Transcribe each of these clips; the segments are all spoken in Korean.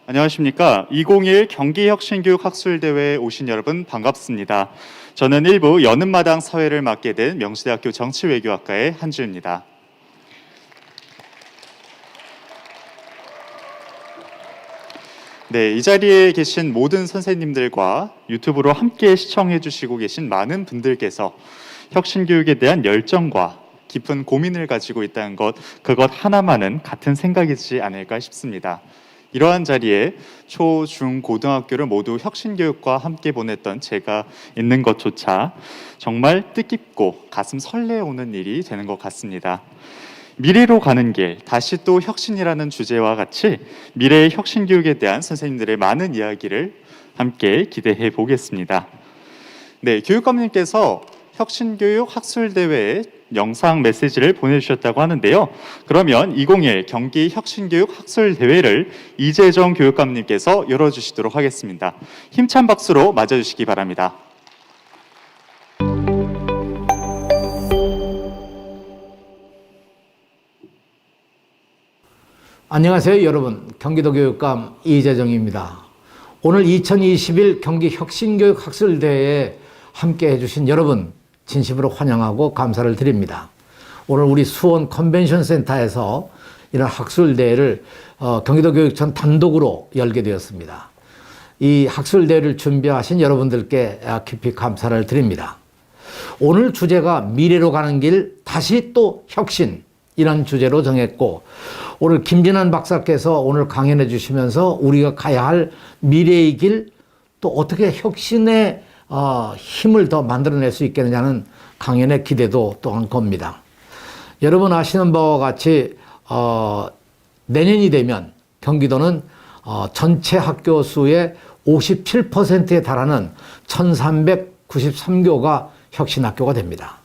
안녕하십니까. 2021 경기혁신교육학술대회에 오신 여러분 반갑습니다. 저는 일부 여는마당 사회를 맡게 된 명시대학교 정치외교학과의 한주입니다. 네, 이 자리에 계신 모든 선생님들과 유튜브로 함께 시청해 주시고 계신 많은 분들께서 혁신교육에 대한 열정과 깊은 고민을 가지고 있다는 것, 그것 하나만은 같은 생각이지 않을까 싶습니다. 이러한 자리에 초, 중, 고등학교를 모두 혁신교육과 함께 보냈던 제가 있는 것조차 정말 뜻깊고 가슴 설레오는 일이 되는 것 같습니다. 미래로 가는 길, 다시 또 혁신이라는 주제와 같이 미래의 혁신교육에 대한 선생님들의 많은 이야기를 함께 기대해 보겠습니다. 네, 교육감님께서 혁신교육 학술대회에 영상 메시지를 보내주셨다고 하는데요. 그러면 2021 경기 혁신교육 학술대회를 이재정 교육감님께서 열어주시도록 하겠습니다. 힘찬 박수로 맞아주시기 바랍니다. 안녕하세요 여러분, 경기도 교육감 이재정입니다. 오늘 2021 경기 혁신교육 학술대회에 함께 해주신 여러분 진심으로 환영하고 감사를 드립니다. 오늘 우리 수원 컨벤션 센터에서 이런 학술대회를 경기도 교육청 단독으로 열게 되었습니다. 이 학술대회를 준비하신 여러분들께 깊이 감사를 드립니다. 오늘 주제가 미래로 가는 길, 다시 또 혁신, 이런 주제로 정했고, 오늘 김진환 박사께서 오늘 강연해 주시면서 우리가 가야 할 미래의 길, 또 어떻게 혁신의 힘을 더 만들어낼 수 있겠느냐는 강연의 기대도 또한 겁니다. 여러분 아시는 바와 같이 내년이 되면 경기도는 전체 학교 수의 57%에 달하는 1393교가 혁신학교가 됩니다.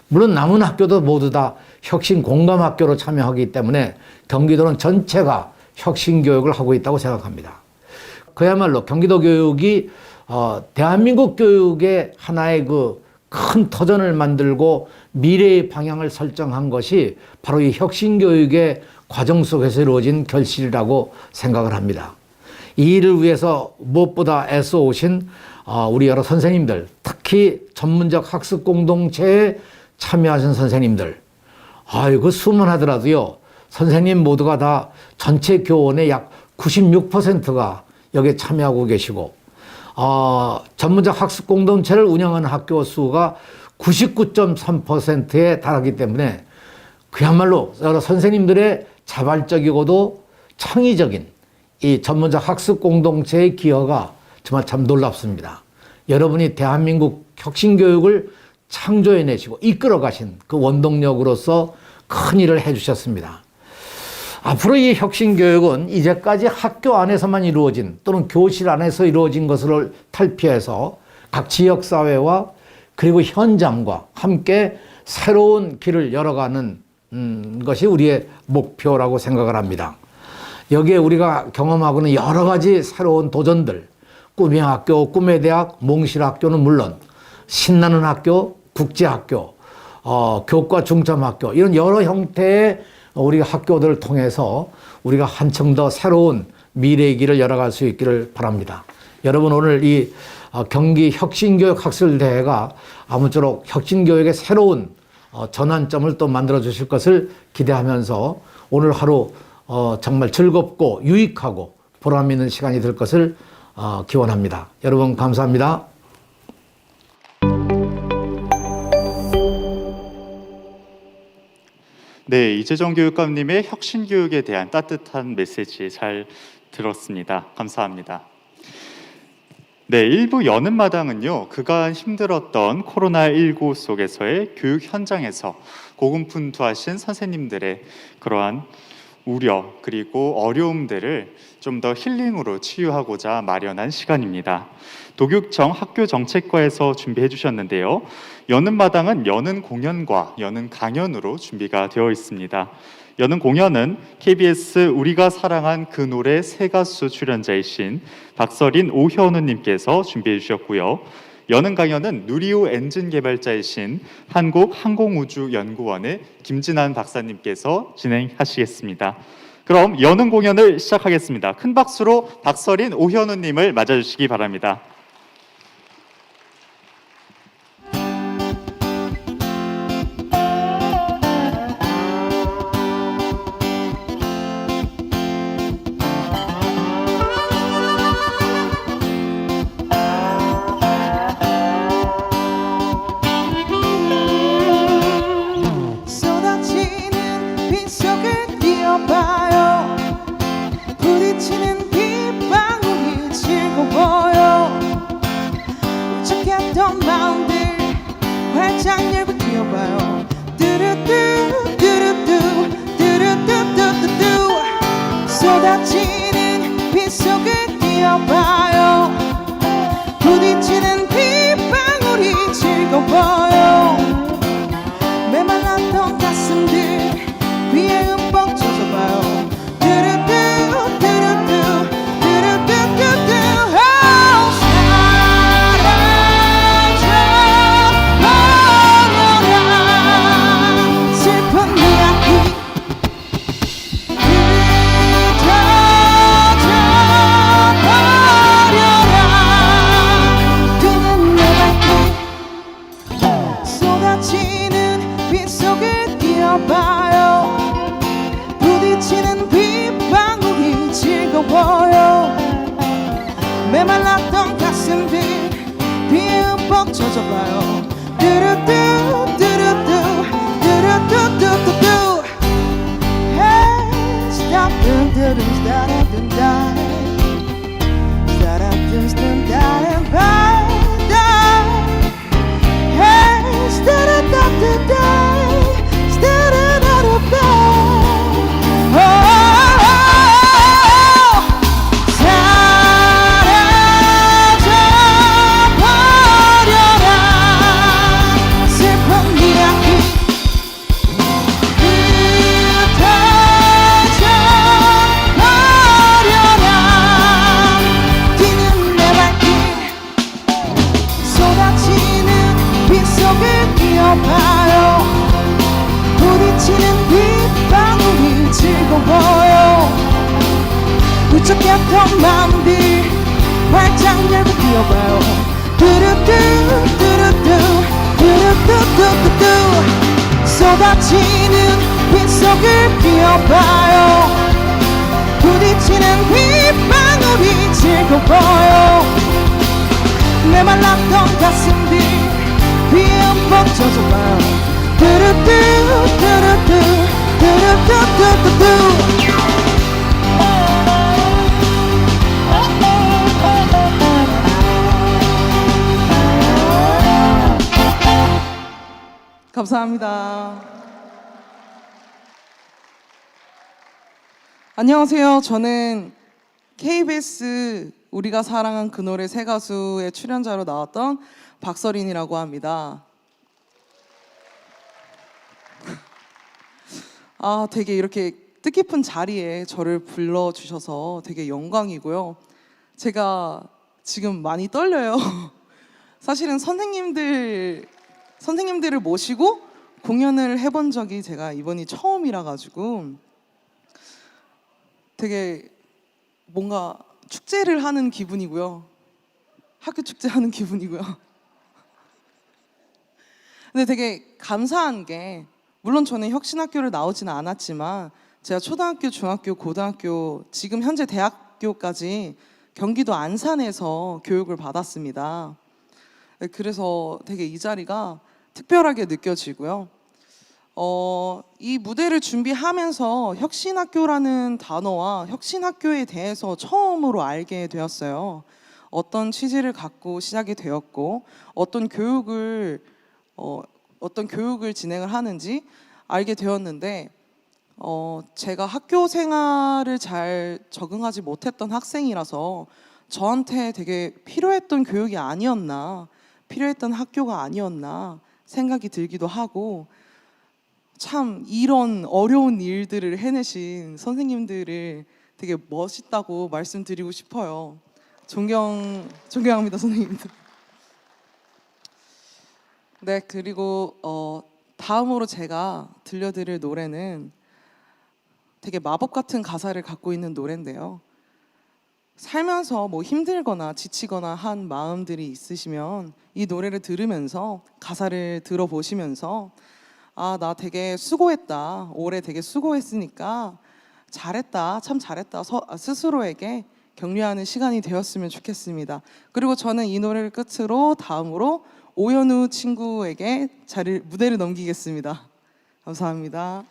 물론 남은 학교도 모두 다 혁신 공감학교로 참여하기 때문에 경기도는 전체가 혁신교육을 하고 있다고 생각합니다. 그야말로 경기도 교육이 대한민국 교육의 하나의 그 큰 터전을 만들고 미래의 방향을 설정한 것이 바로 이 혁신교육의 과정 속에서 이루어진 결실이라고 생각을 합니다. 이 일을 위해서 무엇보다 애써오신 우리 여러 선생님들, 특히 전문적 학습 공동체에 참여하신 선생님들, 그 수만 하더라도요, 선생님 모두가 다 전체 교원의 약 96%가 여기에 참여하고 계시고, 전문적 학습 공동체를 운영하는 학교 수가 99.3%에 달하기 때문에 그야말로 여러 선생님들의 자발적이고도 창의적인 이 전문적 학습 공동체의 기여가 정말 참 놀랍습니다. 여러분이 대한민국 혁신교육을 창조해내시고 이끌어가신 그 원동력으로서 큰 일을 해주셨습니다. 앞으로 이 혁신교육은 이제까지 학교 안에서만 이루어진 또는 교실 안에서 이루어진 것을 탈피해서 각 지역사회와 그리고 현장과 함께 새로운 길을 열어가는 것이 우리의 목표라고 생각을 합니다. 여기에 우리가 경험하고는 여러 가지 새로운 도전들, 꿈의 학교, 꿈의 대학, 몽실학교는 물론 신나는 학교, 국제학교, 교과 중점학교, 이런 여러 형태의 우리가 학교들을 통해서 우리가 한층 더 새로운 미래의 길을 열어갈 수 있기를 바랍니다. 여러분 오늘 이 경기 혁신교육 학술대회가 아무쪼록 혁신교육의 새로운 전환점을 또 만들어 주실 것을 기대하면서 오늘 하루 정말 즐겁고 유익하고 보람 있는 시간이 될 것을 기원합니다. 여러분 감사합니다. 네, 이재정 교육감님의 혁신교육에 대한 따뜻한 메시지 잘 들었습니다. 감사합니다. 네, 일부 여는마당은요, 그간 힘들었던 코로나19 속에서의 교육 현장에서 고군분투하신 선생님들의 그러한 우려 그리고 어려움들을 좀 더 힐링으로 치유하고자 마련한 시간입니다. 도교육청 학교정책과에서 준비해 주셨는데요. 여는 마당은 여는 공연과 여는 강연으로 준비가 되어 있습니다. 여는 공연은 KBS 우리가 사랑한 그 노래 새 가수 출연자이신 박서린 오현우님께서 준비해 주셨고요. 여는 강연은 누리호 엔진 개발자이신 한국항공우주연구원의 김진환 박사님께서 진행하시겠습니다. 그럼 여능 공연을 시작하겠습니다. 큰 박수로 박서린, 오현우님을 맞아주시기 바랍니다. 쏟아지는 빗속을 뛰어봐요. 부딪히는 빗방울이 즐거워요. 울적했던 마음들 활짝 열고 뛰어봐요. 뚜루뚜 뚜루뚜 뚜루뚜뚜뚜뚜. 쏟아지는 빗속을 뛰어봐요. 부딪히는 빗방울이 즐거워요. 메말랐던 가슴들 위에 흠뻑 젖어봐요. 뚜루뚜 뚜루뚜 뚜루뚜뚜뚜. 사라져버려라 슬픈 이야기. 흩어져버려라 뛰는 내 발길. 쏟아지는 빗속을 뛰어봐요. 부딪히는 빗방울이 즐거워요. 메말랐던 가슴들 비에 흠뻑 젖어봐요. 뚜루뚜 뚜루뚜 뚜루뚜뚜뚜뚜. Hey, stop dun dun dun dun dun dun. Stop dun dun dun dun dun. Hey, sta-da-da-da-da, sta-da-da-da-da. Oh, 사라져버려라 슬픈 이야기. 흩어져버려라 뛰는 내 발길. 쏟아지는 빗속을 뛰어봐요. 부딪히는 빗방울이 즐거워요. 울적했던 마음들 활짝 열고 뛰어봐요. 뚜루뚜 뚜루뚜 뚜루뚜뚜뚜뚜. 쏟아지는 빗속을 뛰어봐요. 부딪히는 빗방울이 즐거워요. 메말랐던 가슴들 비에 흠뻑 젖어봐요. 뚜루뚜 뚜루뚜 뚜루뚜뚜뚜뚜. 감사합니다. 안녕하세요. 저는 KBS 우리가 사랑한 그 노래 새 가수의 출연자로 나왔던 박서린이라고 합니다. 되게 이렇게 뜻깊은 자리에 저를 불러주셔서 되게 영광이고요. 제가 지금 많이 떨려요. 사실은 선생님들을 모시고 공연을 해본 적이 제가 이번이 처음이라 가지고 되게 뭔가 축제를 하는 기분이고요. 학교 축제 하는 기분이고요. 근데 되게 감사한 게 물론 저는 혁신학교를 나오지는 않았지만 제가 초등학교, 중학교, 고등학교 지금 현재 대학교까지 경기도 안산에서 교육을 받았습니다. 그래서 되게 이 자리가 특별하게 느껴지고요. 이 무대를 준비하면서 혁신학교라는 단어와 혁신학교에 대해서 처음으로 알게 되었어요. 어떤 취지를 갖고 시작이 되었고 어떤 교육을 진행을 하는지 알게 되었는데 제가 학교 생활을 잘 적응하지 못했던 학생이라서 저한테 되게 필요했던 교육이 아니었나, 필요했던 학교가 아니었나 생각이 들기도 하고 참 이런 어려운 일들을 해내신 선생님들을 되게 멋있다고 말씀드리고 싶어요. 존경합니다, 선생님들. 네, 그리고 다음으로 제가 들려드릴 노래는 되게 마법 같은 가사를 갖고 있는 노래인데요. 살면서 뭐 힘들거나 지치거나 한 마음들이 있으시면 이 노래를 들으면서 가사를 들어보시면서 아, 나 되게 수고했다. 올해 되게 수고했으니까 잘했다. 참 잘했다. 스스로에게 격려하는 시간이 되었으면 좋겠습니다. 그리고 저는 이 노래를 끝으로 다음으로 오연우 친구에게 무대를 넘기겠습니다. 감사합니다.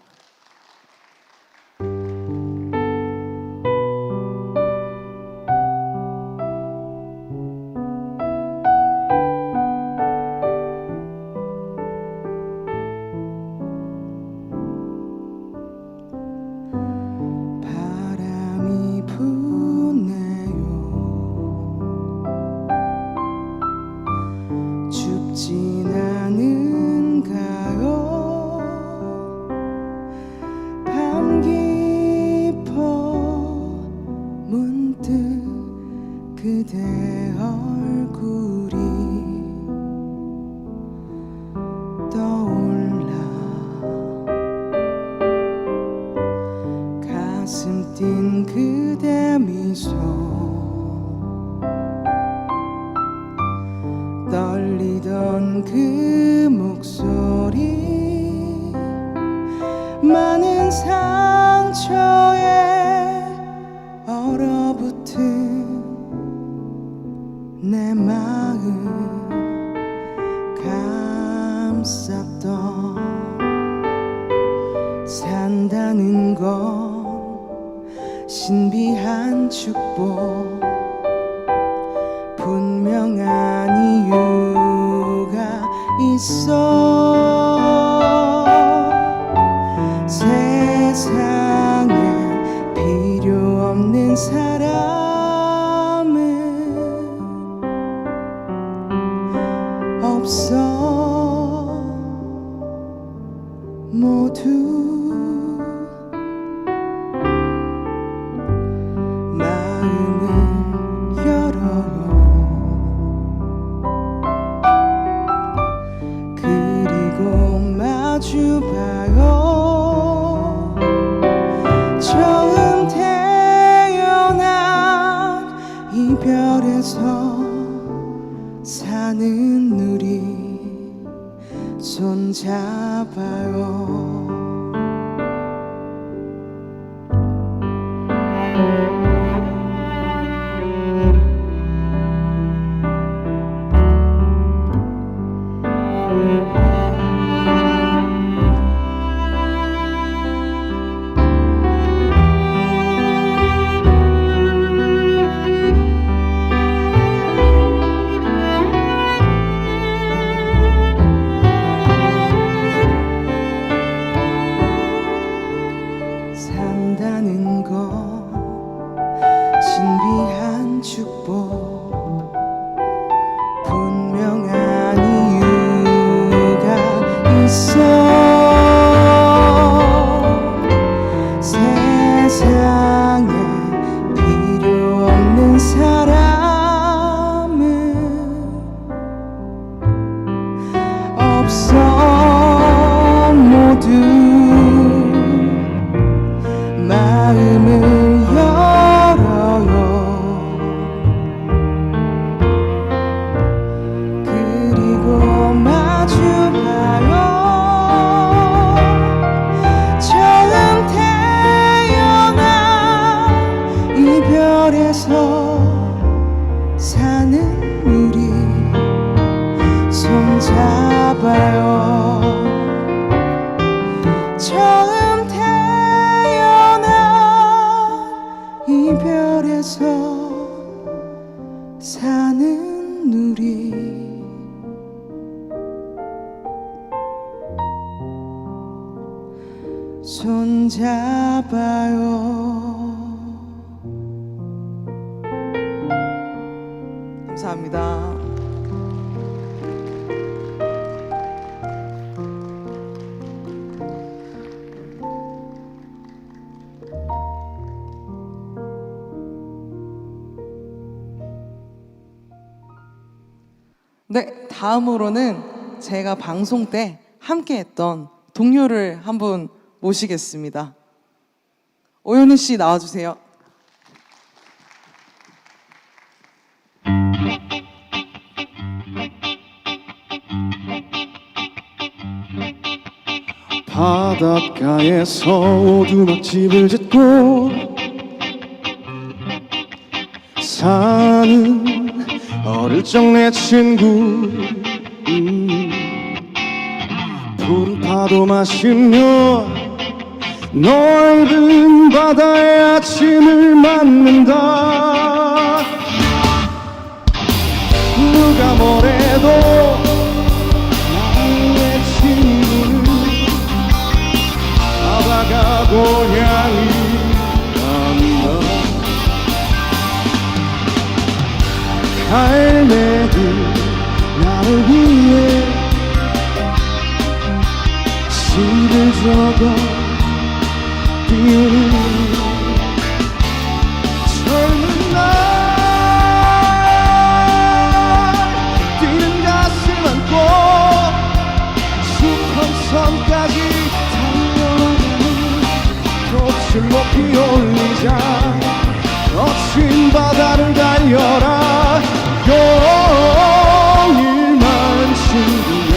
바람이 부네요. 춥진 않은가요? 밤 깊어 문득 그대 얼굴이 떠올라 가슴 뛴 그대 미소 떨리던 그 목소리 많은 상처에 얼어붙은 내 마음 감쌌던 산다는 건 신비한 축복 분명한 이유가 있어 세상에 필요 없는 사람은 없어 모두 마음을 열어요 그리고 마주봐요 처음 태어난 이별에서 사는 우리 손잡아요 산다는 건 신비한 축복 분명한 이유가 있어 세상에 필요 없는 사람은 없어 모두 마음을 열어요 그리고 마주봐요 처음 태어난 이별에서 사는 우리 손잡아요 처음 이별에서 사는 우리 손잡아요 감사합니다. 네, 다음으로는 제가 방송 때 함께 했던 동료를 한 분 모시겠습니다. 오현우 씨 나와주세요. 바닷가에서 오두막집을 짓고 사는 어릴 적 내 친구 푸른 파도 마시며 넓은 바다의 아침을 맞는다. 누가 뭐래도 나의 친구는 바다가 고향이 간다. 갈매기 나를 위해 시를 적어 띄우는 젊은 날 뛰는 가슴 안고 수평선까지 달려가는 꽃을 높이 올리자. 거친 바다를 달려라. 용일만 친구야.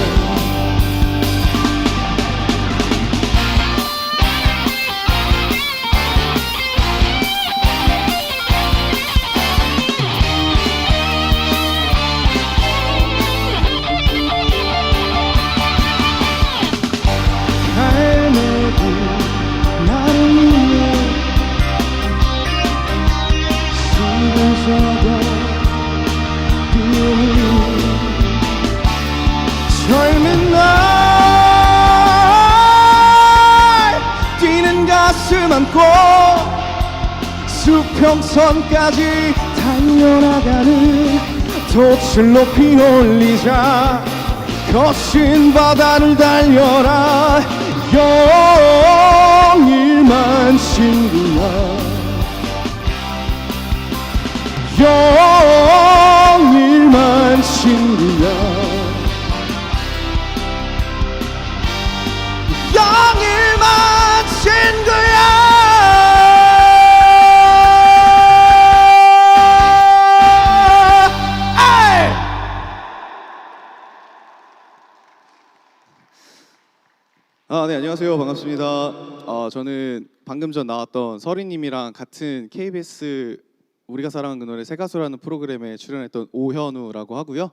갈매기 나를 위해 시를 적어 띄우는 젊은 날 뛰는 가슴 안고 수평선까지 달려나가는 돛을 높이 올리자. 거친 바다를 달려라. 용일만 친구야. 용일만 친구야. 영일만 친구야. 에이! 네, 안녕하세요. 반갑습니다. 저는 방금 전 나왔던 서리님이랑 같은 KBS 우리가 사랑하는 그 노래 새 가수라는 프로그램에 출연했던 오현우라고 하고요.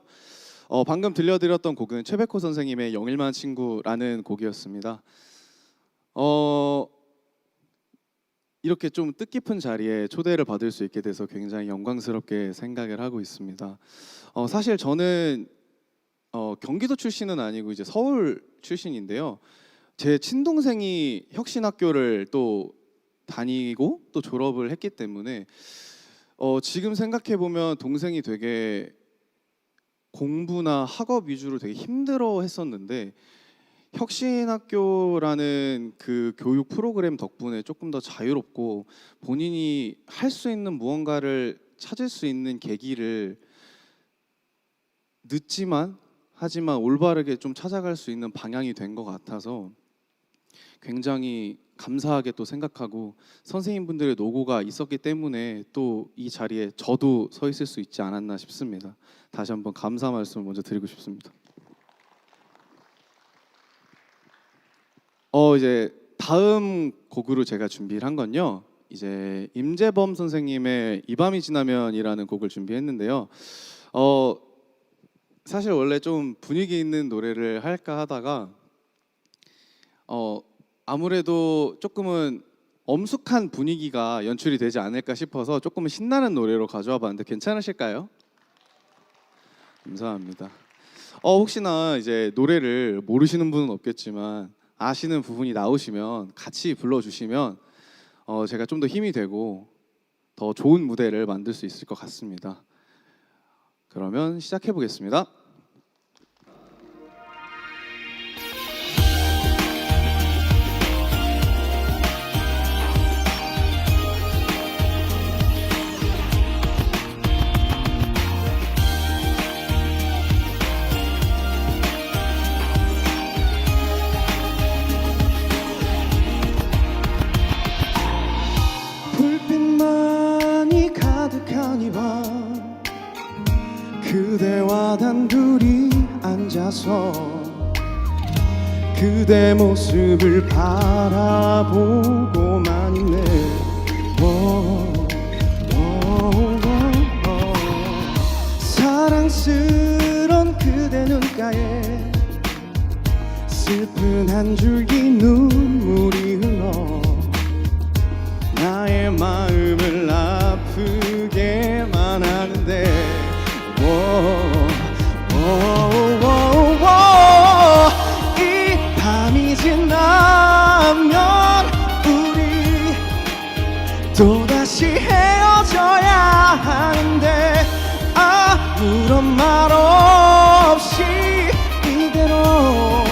방금 들려드렸던 곡은 최백호 선생님의 영일만 친구라는 곡이었습니다. 이렇게 좀 뜻깊은 자리에 초대를 받을 수 있게 돼서 굉장히 영광스럽게 생각을 하고 있습니다. 사실 저는 경기도 출신은 아니고 이제 서울 출신인데요. 제 친동생이 혁신학교를 또 다니고 또 졸업을 했기 때문에 지금 생각해 보면 동생이 되게 공부나 학업 위주로 되게 힘들어 했었는데 혁신학교라는 그 교육 프로그램 덕분에 조금 더 자유롭고 본인이 할 수 있는 무언가를 찾을 수 있는 계기를 늦지만 하지만 올바르게 좀 찾아갈 수 있는 방향이 된 것 같아서 굉장히 감사하게 또 생각하고 선생님분들의 노고가 있었기 때문에 또 이 자리에 저도 서 있을 수 있지 않았나 싶습니다. 다시 한번 감사 말씀을 먼저 드리고 싶습니다. 이제 다음 곡으로 제가 준비를 한 건요. 이제 임재범 선생님의 이 밤이 지나면이라는 곡을 준비했는데요. 사실 원래 좀 분위기 있는 노래를 할까 하다가 아무래도 조금은 엄숙한 분위기가 연출이 되지 않을까 싶어서 조금은 신나는 노래로 가져와 봤는데 괜찮으실까요? 감사합니다. 혹시나 이제 노래를 모르시는 분은 없겠지만 아시는 부분이 나오시면 같이 불러주시면 제가 좀 더 힘이 되고 더 좋은 무대를 만들 수 있을 것 같습니다. 그러면 시작해 보겠습니다. 그대와 단둘이 앉아서 그대 모습을 바라보고만 있네. 사랑스런 그대 눈가에 슬픈 한 줄기 눈물이 흘러 나의 마음을 아프게만 하는데 이 밤이 지나면 우리 또다시 헤어져야 하는데 아무런 말 없이 이대로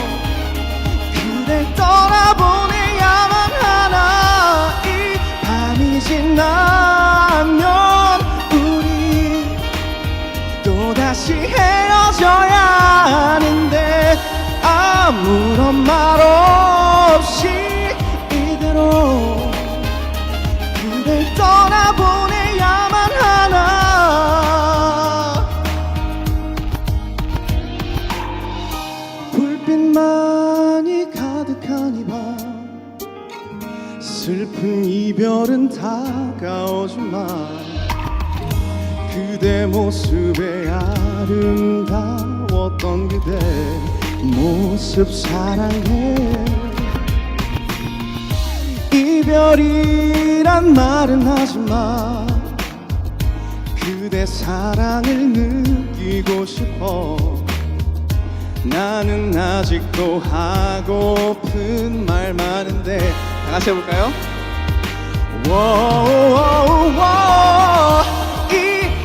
그댈 떠나보내야만 하나. 이 밤이 지나면 우리 또다시 헤어져야 하는데 아무런 말 없이 이대로 그댈 떠나보내야만 하나. 불빛만이 가득한 이 밤 슬픈 이별은 다가오지만 그대 모습에 아름다웠던 그대 모습 사랑해. 이별이란 말은 하지만 그대 사랑을 느끼고 싶어. 나는 아직도 하고픈 말 많은데 다 같이 해볼까요? 이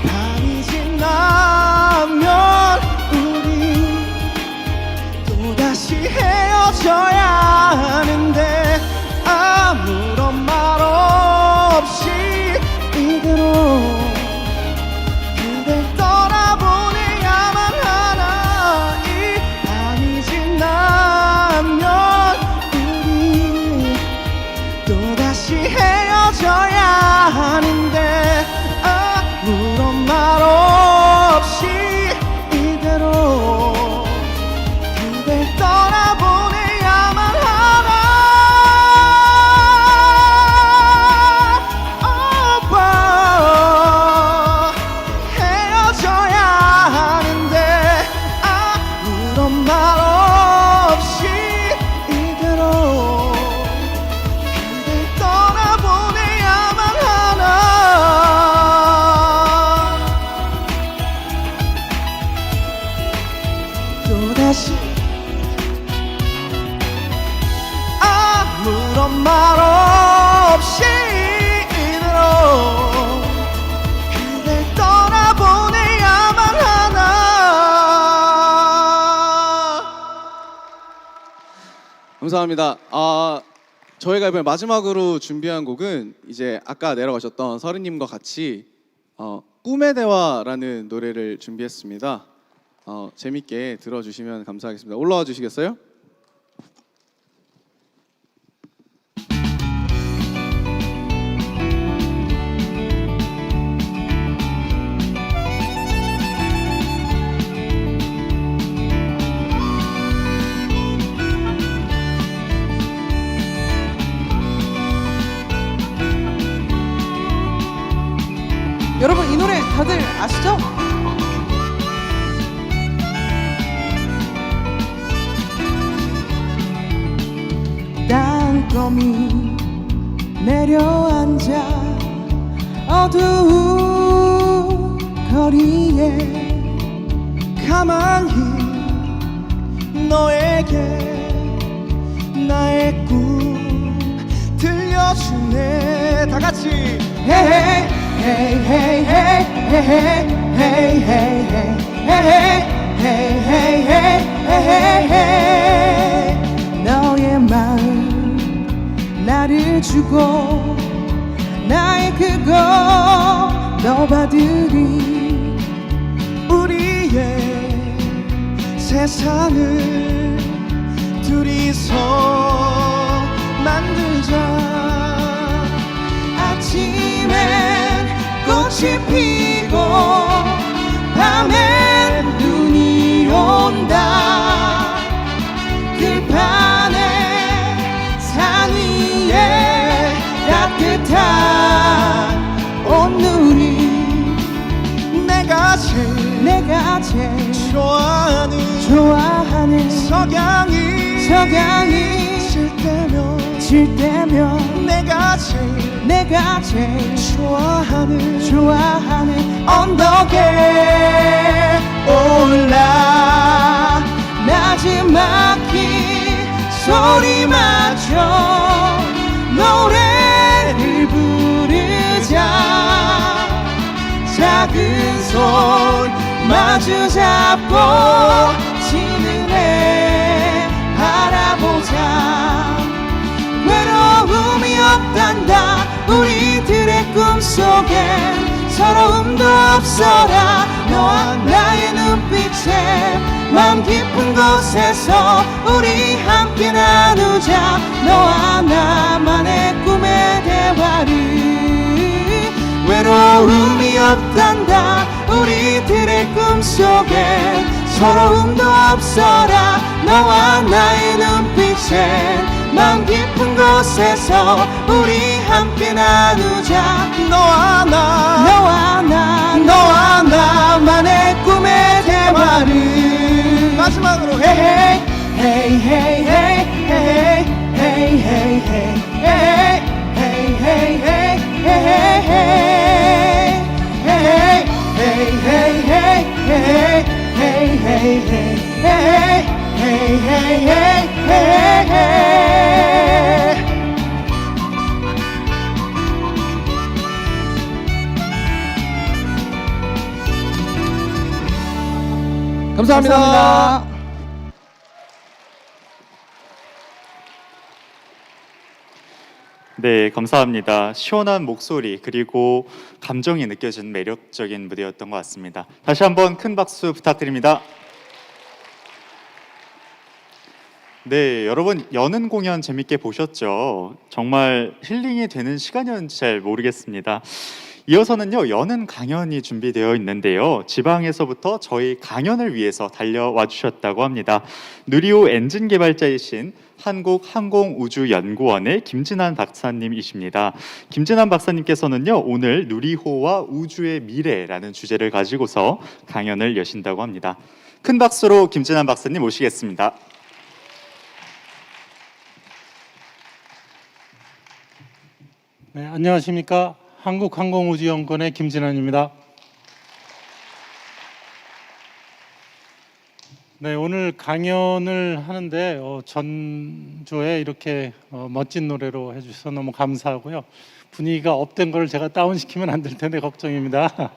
밤이 지나면 우리 또다시 헤어져야 하는데 아무런 말 없이 이대로 그댈 떠나보내야만 하나. 이 밤이 지나면 우리 또다시 헤어져야 하는데 아무런 말 없이 이대로 그댈 떠나보내야만 하나. 헤어져야 하는데 아무런 말 없이 이대로 그댈 떠나보내야만 하나. 또다시 아무런 말 없이 이대로 그댈 떠나보내야만 하나. 감사합니다. 저희가 이번에 마지막으로 준비한 곡은 이제 아까 내려가셨던 서른님과 같이 꿈의 대화라는 노래를 준비했습니다. 재밌게 들어주시면 감사하겠습니다. 올라와 주시겠어요? 여러분 이 노래 다들 아시죠? 땅거미 내려앉아 어두운 거리에 가만히 너에게 나의 꿈 들려주네. 다 같이 hey hey hey hey hey hey hey hey hey hey hey hey. 너의 마음 나를 주고 나의 그거 너 받으리. 우리의 세상을 둘이서 만들자. 아침엔 꽃이 피고 밤에 내가 제일 좋아하는 석양이 질 때면 내가 제일 좋아하는 언덕에 올라 나지막히 소리마저 노래를 부르자 작은 손 마주 잡고 지는 해 바라보자 외로움이 없단다 우리들의 꿈속엔 서러움도 없어라 너와 나의 눈빛에 마음 깊은 곳에서 우리 함께 나누자 너와 나만의 꿈의 대화를 외로움이 없단다 우리들의 꿈속엔 서러움도 없어라 너와 나의 눈빛에 마음 깊은 곳에서 우리 함께 나누자 너와 나만의 꿈의 대화를 마지막으로 hey hey hey hey hey hey hey hey hey hey hey hey hey 감사합니다. 네, 감사합니다. 시원한 목소리 그리고 감정이 느껴지는 매력적인 무대였던 것 같습니다. 다시 한번 큰 박수 부탁드립니다. 네, 여러분 여는 공연 재밌게 보셨죠? 정말 힐링이 되는 시간이었는지 잘 모르겠습니다. 이어서는요 여는 강연이 준비되어 있는데요 지방에서부터 저희 강연을 위해서 달려와 주셨다고 합니다. 누리호 엔진 개발자이신 한국항공우주연구원의 김진환 박사님이십니다. 김진환 박사님께서는요 오늘 누리호와 우주의 미래라는 주제를 가지고서 강연을 여신다고 합니다. 큰 박수로 김진환 박사님 모시겠습니다. 네, 안녕하십니까. 한국항공우주연구원의 김진환입니다. 네, 오늘 강연을 하는데 전조에 이렇게 멋진 노래로 해주셔서 너무 감사하고요. 분위기가 업된 걸 제가 다운시키면 안 될 텐데 걱정입니다.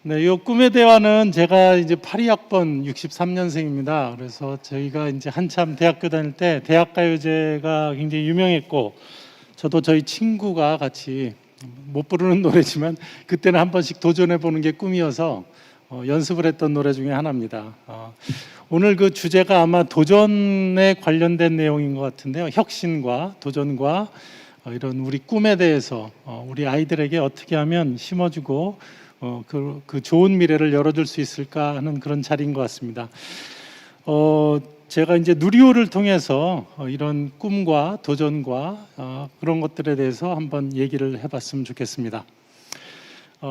네, 이 꿈의 대화는 제가 이제 82학번 63년생입니다. 그래서 저희가 이제 한참 대학교 다닐 때 대학가요제가 굉장히 유명했고 저도 저희 친구가 같이 못 부르는 노래지만 그때는 한 번씩 도전해 보는 게 꿈이어서 연습을 했던 노래 중에 하나입니다. 오늘 그 주제가 아마 도전에 관련된 내용인 것 같은데요. 혁신과 도전과 이런 우리 꿈에 대해서 우리 아이들에게 어떻게 하면 심어주고 그 좋은 미래를 열어줄 수 있을까 하는 그런 자리인 것 같습니다. 제가 이제 누리호를 통해서 이런 꿈과 도전과 그런 것들에 대해서 한번 얘기를 해봤으면 좋겠습니다.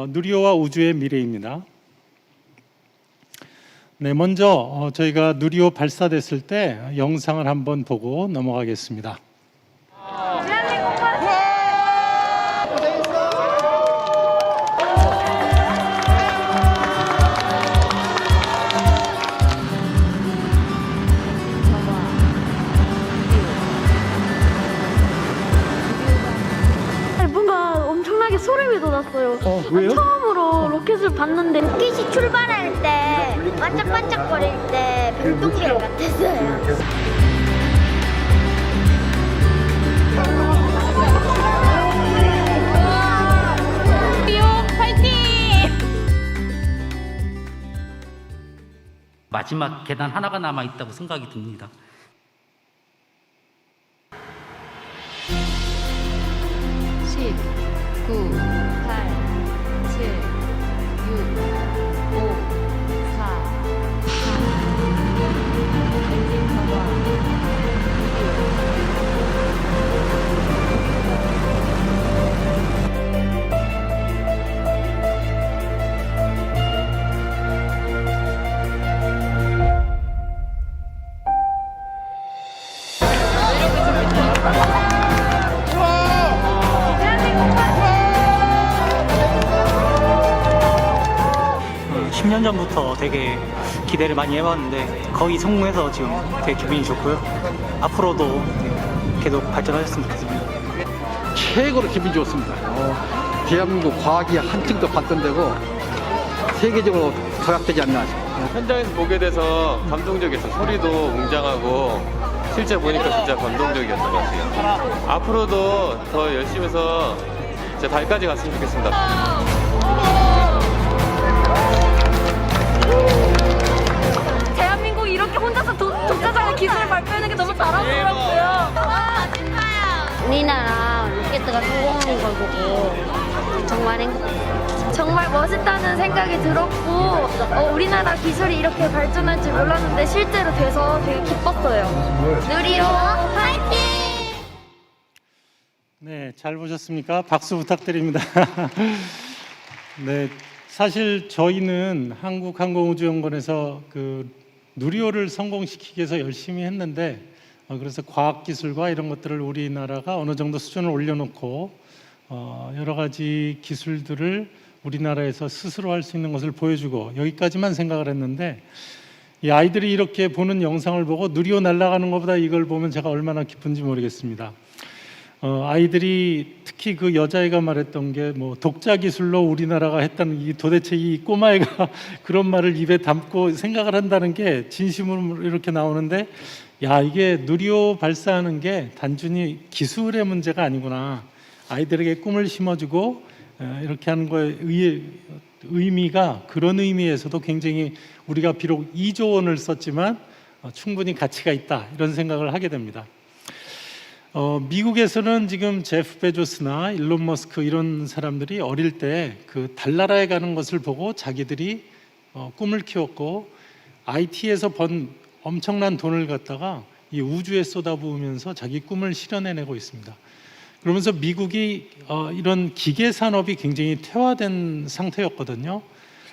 누리호와 우주의 미래입니다. 네, 먼저 저희가 누리호 발사됐을 때 영상을 한번 보고 넘어가겠습니다. 소름이 돋았어요. 왜요? 처음으로 로켓을 봤는데 로켓이 출발할 때 반짝반짝거릴 때 별똥별 같았어요. 마지막 계단 하나가 남아 있다고 생각이 듭니다. 9, 8, 7, 6, 5, 4, 3, 엔진 터보 10년 전부터 되게 기대를 많이 해봤는데 거의 성공해서 지금 되게 기분이 좋고요. 앞으로도 계속 발전하셨으면 좋겠습니다. 최고로 기분이 좋습니다. 대한민국 과학이 한층 더 발전되고 세계적으로 도약되지 않나 싶습니다. 현장에서 보게 돼서 감동적이었어요. 소리도 웅장하고 실제 보니까 진짜 감동적이었던 것 같아요. 앞으로도 더 열심히 해서 진짜 달까지 갔으면 좋겠습니다. 대한민국이 이렇게 혼자서 독자적인 기술을 발표하는 게 너무 자랑스럽고요. 와, 진짜요. 우리나라 로켓가 성공한 걸 보고 정말 행복했어요. 정말 멋있다는 생각이 들었고 우리나라 기술이 이렇게 발전할 줄 몰랐는데 실제로 돼서 되게 기뻤어요. 누리호 화이팅! 네, 잘 보셨습니까? 박수 부탁드립니다. 네, 사실 저희는 한국항공우주연구원에서 그 누리호를 성공시키기 위해서 열심히 했는데 그래서 과학기술과 이런 것들을 우리나라가 어느 정도 수준을 올려놓고 여러 가지 기술들을 우리나라에서 스스로 할 수 있는 것을 보여주고 여기까지만 생각을 했는데 이 아이들이 이렇게 보는 영상을 보고 누리호 날아가는 것보다 이걸 보면 제가 얼마나 기쁜지 모르겠습니다. 아이들이 특히 그 여자애가 말했던 게 뭐 독자 기술로 우리나라가 했다는 이 도대체 이 꼬마애가 그런 말을 입에 담고 생각을 한다는 게 진심으로 이렇게 나오는데 야, 이게 누리호 발사하는 게 단순히 기술의 문제가 아니구나. 아이들에게 꿈을 심어주고 이렇게 하는 거의 의미가 그런 의미에서도 굉장히 우리가 비록 2조 원을 썼지만 충분히 가치가 있다 이런 생각을 하게 됩니다. 미국에서는 지금 제프 베조스나 일론 머스크 이런 사람들이 어릴 때 그 달나라에 가는 것을 보고 자기들이 꿈을 키웠고 IT에서 번 엄청난 돈을 갖다가 이 우주에 쏟아부으면서 자기 꿈을 실현해내고 있습니다. 그러면서 미국이 이런 기계 산업이 굉장히 퇴화된 상태였거든요.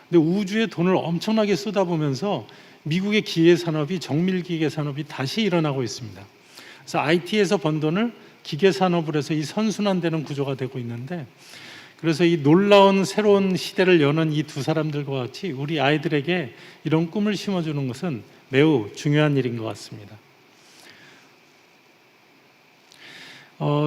근데 우주에 돈을 엄청나게 쏟아부으면서 미국의 기계 산업이 정밀 기계 산업이 다시 일어나고 있습니다. 그래서 IT에서 번 돈을 기계 산업으로 해서 이 선순환되는 구조가 되고 있는데 그래서 이 놀라운 새로운 시대를 여는 이 두 사람들과 같이 우리 아이들에게 이런 꿈을 심어주는 것은 매우 중요한 일인 것 같습니다.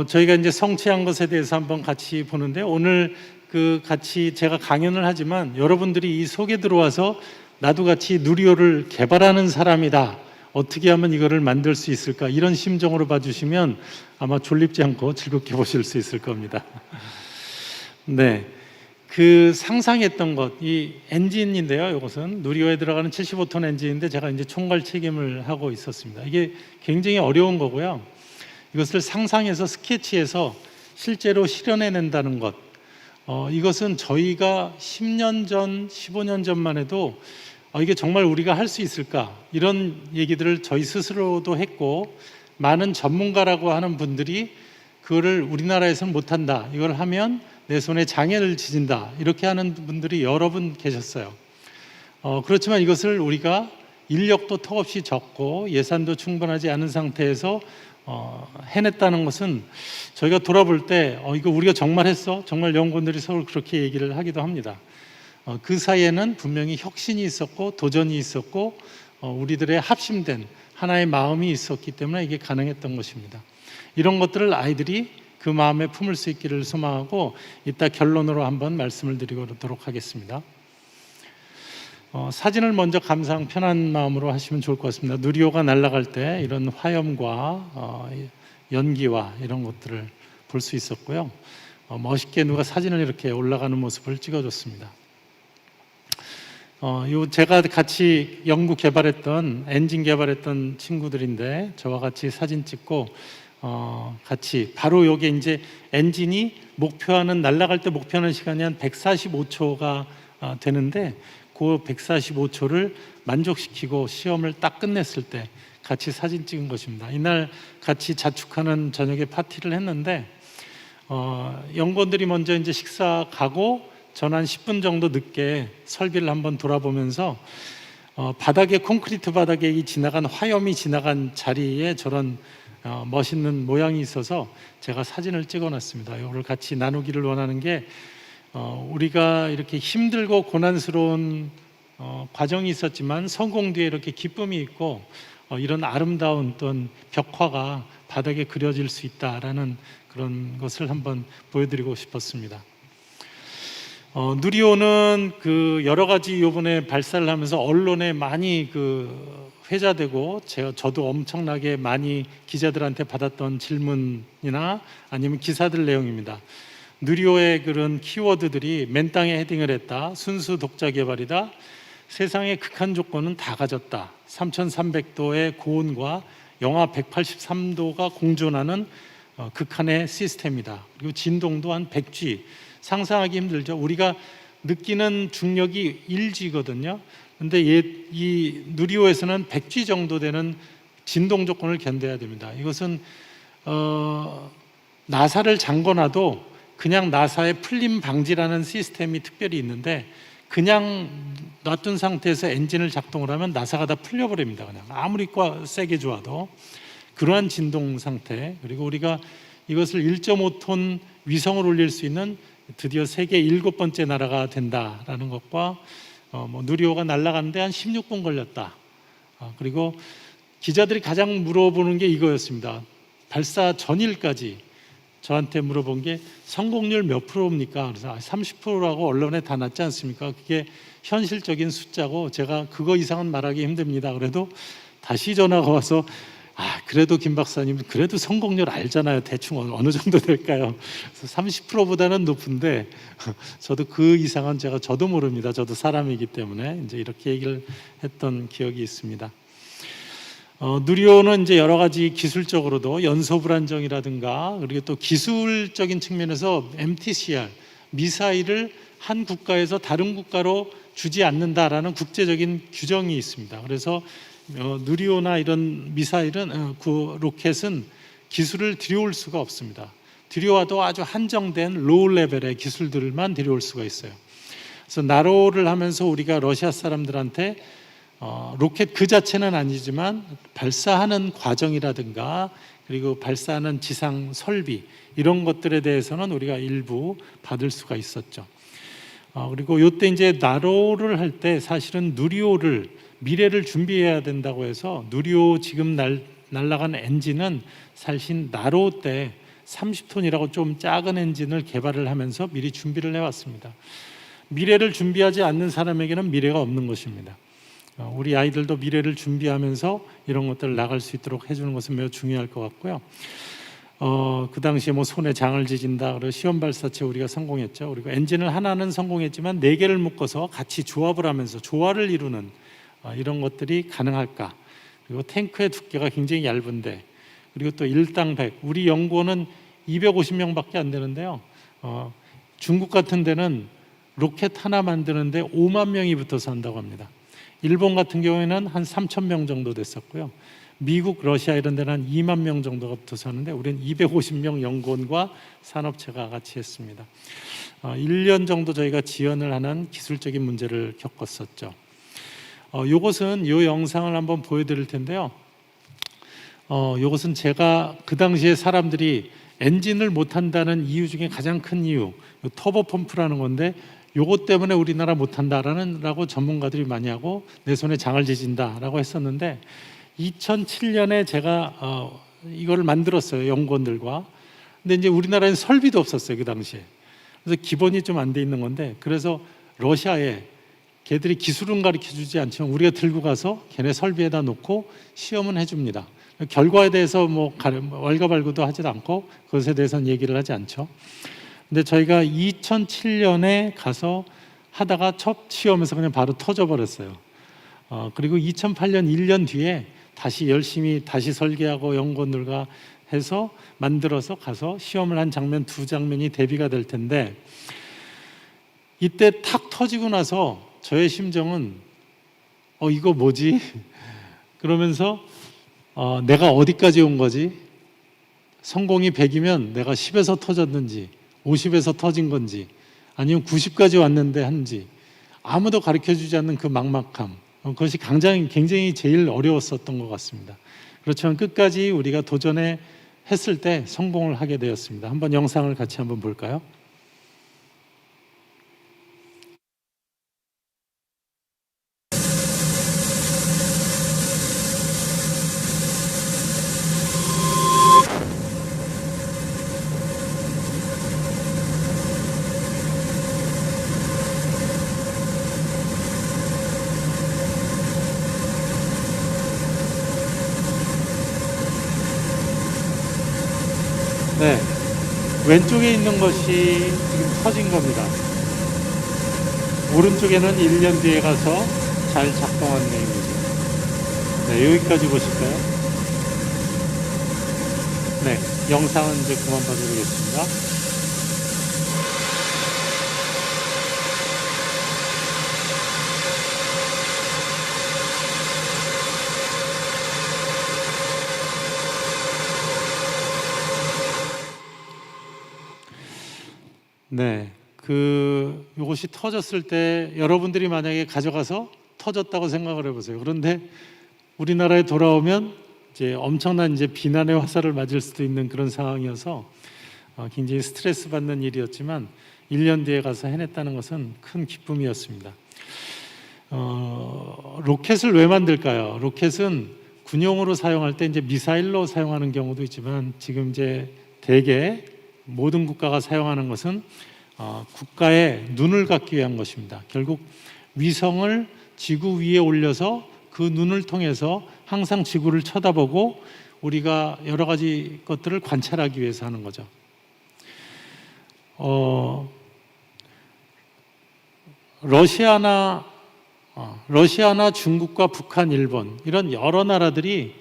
저희가 이제 성취한 것에 대해서 한번 같이 보는데 오늘 그 같이 제가 강연을 하지만 여러분들이 이 속에 들어와서 나도 같이 누리호를 개발하는 사람이다. 어떻게 하면 이거를 만들 수 있을까? 이런 심정으로 봐주시면 아마 졸립지 않고 즐겁게 보실 수 있을 겁니다. 네. 그 상상했던 것, 이 엔진인데요. 이것은 누리호에 들어가는 75톤 엔진인데 제가 이제 총괄 책임을 하고 있었습니다. 이게 굉장히 어려운 거고요. 이것을 상상해서 스케치해서 실제로 실현해낸다는 것, 이것은 저희가 10년 전, 15년 전만 해도 이게 정말 우리가 할 수 있을까? 이런 얘기들을 저희 스스로도 했고 많은 전문가라고 하는 분들이 그거를 우리나라에서는 못한다. 이걸 하면 내 손에 장애를 지진다. 이렇게 하는 분들이 여러 분 계셨어요. 그렇지만 이것을 우리가 인력도 턱없이 적고 예산도 충분하지 않은 상태에서 해냈다는 것은 저희가 돌아볼 때 이거 우리가 정말 했어? 정말 연구원들이 서로 그렇게 얘기를 하기도 합니다. 그 사이에는 분명히 혁신이 있었고 도전이 있었고 우리들의 합심된 하나의 마음이 있었기 때문에 이게 가능했던 것입니다. 이런 것들을 아이들이 그 마음에 품을 수 있기를 소망하고 이따 결론으로 한번 말씀을 드리도록 하겠습니다. 사진을 먼저 감상 편한 마음으로 하시면 좋을 것 같습니다. 누리호가 날아갈 때 이런 화염과 연기와 이런 것들을 볼 수 있었고요. 멋있게 누가 사진을 이렇게 올라가는 모습을 찍어줬습니다. 제가 같이 연구 개발했던 엔진 개발했던 친구들인데 저와 같이 사진 찍고 같이 바로 여기 이제 엔진이 목표하는 날아갈 때 목표하는 시간이 한 145초가 되는데 그 145초를 만족시키고 시험을 딱 끝냈을 때 같이 사진 찍은 것입니다. 이날 같이 자축하는 저녁에 파티를 했는데 연구원들이 먼저 이제 식사 가고 전 한 10분 정도 늦게 설비를 한번 돌아보면서 바닥에 콘크리트 바닥에 이 지나간 화염이 지나간 자리에 저런 멋있는 모양이 있어서 제가 사진을 찍어놨습니다. 이걸 같이 나누기를 원하는 게 우리가 이렇게 힘들고 고난스러운 과정이 있었지만 성공 뒤에 이렇게 기쁨이 있고 이런 아름다운 어떤 벽화가 바닥에 그려질 수 있다라는 그런 것을 한번 보여드리고 싶었습니다. 누리호는 그 여러 가지 이번에 발사를 하면서 언론에 많이 그 회자되고 저도 엄청나게 많이 기자들한테 받았던 질문이나 아니면 기사들 내용입니다. 누리호의 그런 키워드들이 맨 땅에 헤딩을 했다, 순수 독자 개발이다, 세상의 극한 조건은 다 가졌다, 3300도의 고온과 영하 183도가 공존하는 극한의 시스템이다. 그리고 진동도 한 100G, 상상하기 힘들죠. 우리가 느끼는 중력이 1G거든요. 근데 이 누리호에서는 100G 정도 되는 진동 조건을 견뎌야 됩니다. 이것은 나사를 잠궈놔도 그냥 나사의 풀림 방지라는 시스템이 특별히 있는데 그냥 놔둔 상태에서 엔진을 작동을 하면 나사가 다 풀려버립니다. 그냥 아무리 세게 좋아도 그러한 진동 상태. 그리고 우리가 이것을 1.5톤 위성을 올릴 수 있는 드디어 세계 7번째 나라가 된다라는 것과 누리호가 날아가는데 한 16분 걸렸다. 그리고 기자들이 가장 물어보는 게 이거였습니다. 발사 전일까지 저한테 물어본 게 성공률 몇 프로입니까? 그래서 30%라고 언론에 다 났지 않습니까? 그게 현실적인 숫자고 제가 그거 이상은 말하기 힘듭니다. 그래도 다시 전화가 와서 그래도 김 박사님 그래도 성공률 알잖아요. 대충 어느 정도 될까요? 그래서 30%보다는 높은데 저도 그 이상은 저도 모릅니다. 저도 사람이기 때문에 이제 이렇게 얘기를 했던 기억이 있습니다. 누리호는 이제 여러 가지 기술적으로도 연소 불안정이라든가 그리고 또 기술적인 측면에서 MTCR 미사일을 한 국가에서 다른 국가로 주지 않는다라는 국제적인 규정이 있습니다. 그래서 누리호나 이런 미사일은 그 로켓은 기술을 들여올 수가 없습니다. 들여와도 아주 한정된 로우 레벨의 기술들만 들여올 수가 있어요. 그래서 나로를 하면서 우리가 러시아 사람들한테 로켓 그 자체는 아니지만 발사하는 과정이라든가 그리고 발사하는 지상 설비 이런 것들에 대해서는 우리가 일부 받을 수가 있었죠. 그리고 이때 이제 나로를 할 때 사실은 누리호를 미래를 준비해야 된다고 해서 누리호 지금 날아간 엔진은 사실 나로 때 30톤이라고 좀 작은 엔진을 개발을 하면서 미리 준비를 해왔습니다. 미래를 준비하지 않는 사람에게는 미래가 없는 것입니다. 우리 아이들도 미래를 준비하면서 이런 것들을 나갈 수 있도록 해주는 것은 매우 중요할 것 같고요. 그 당시에 손에 장을 지진다 그래서 시험 발사체 우리가 성공했죠. 그리고 엔진을 하나는 성공했지만 4개를 묶어서 같이 조합을 하면서 조화를 이루는 이런 것들이 가능할까. 그리고 탱크의 두께가 굉장히 얇은데 그리고 또 일당 100 우리 연구원은 250명밖에 안 되는데요. 중국 같은 데는 로켓 하나 만드는데 5만 명이 붙어서 한다고 합니다. 일본 같은 경우에는 한 3,000명 정도 됐었고요. 미국, 러시아 이런 데는 한 2만 명 정도가 붙어서 하는데 우리는 250명 연구원과 산업체가 같이 했습니다. 1년 정도 저희가 지연을 하는 기술적인 문제를 겪었었죠. 이것은 이 영상을 한번 보여드릴 텐데요. 이것은 제가 그 당시에 사람들이 엔진을 못한다는 이유 중에 가장 큰 이유 터보 펌프라는 건데 요것 때문에 우리나라 못한다라고 전문가들이 많이 하고 내 손에 장을 지진다라고 했었는데 2007년에 제가 이거를 만들었어요. 연구원들과. 근데 이제 우리나라에는 설비도 없었어요. 그 당시에. 그래서 기본이 좀 안 돼 있는 건데 그래서 러시아에 걔들이 기술은 가르쳐주지 않지만 우리가 들고 가서 걔네 설비에다 놓고 시험은 해줍니다. 결과에 대해서 왈가왈부도 하지도 않고 그것에 대해서는 얘기를 하지 않죠. 근데 저희가 2007년에 가서 하다가 첫 시험에서 그냥 바로 터져버렸어요. 그리고 2008년 1년 뒤에 다시 열심히 다시 설계하고 연구원들과 해서 만들어서 가서 시험을 한 장면 2장면이 대비가 될 텐데 이때 탁 터지고 나서 저의 심정은 이거 뭐지? 그러면서 내가 어디까지 온 거지? 성공이 100이면 내가 10에서 터졌는지 50에서 터진 건지 아니면 90까지 왔는데 한지 아무도 가르쳐주지 않는 그 막막함 그것이 굉장히 제일 어려웠었던 것 같습니다. 그렇지만 끝까지 우리가 도전해 했을 때 성공을 하게 되었습니다. 한번 영상을 같이 한번 볼까요? 네, 왼쪽에 있는 것이 지금 터진 겁니다. 오른쪽에는 1년 뒤에 가서 잘 작동한 내용이죠. 네, 여기까지 보실까요? 네, 영상은 이제 그만 봐드리겠습니다. 네, 요것이 터졌을 때 여러분들이 만약에 가져가서 터졌다고 생각을 해보세요. 그런데 우리나라에 돌아오면 이제 엄청난 이제 비난의 화살을 맞을 수도 있는 그런 상황이어서 굉장히 스트레스 받는 일이었지만 1년 뒤에 가서 해냈다는 것은 큰 기쁨이었습니다. 로켓을 왜 만들까요? 로켓은 군용으로 사용할 때 이제 미사일로 사용하는 경우도 있지만 지금 이제 대개 모든 국가가 사용하는 것은 국가의 눈을 갖기 위한 것입니다. 결국 위성을 지구 위에 올려서 그 눈을 통해서 항상 지구를 쳐다보고 우리가 여러 가지 것들을 관찰하기 위해서 하는 거죠. 러시아나 중국과 북한, 일본 이런 여러 나라들이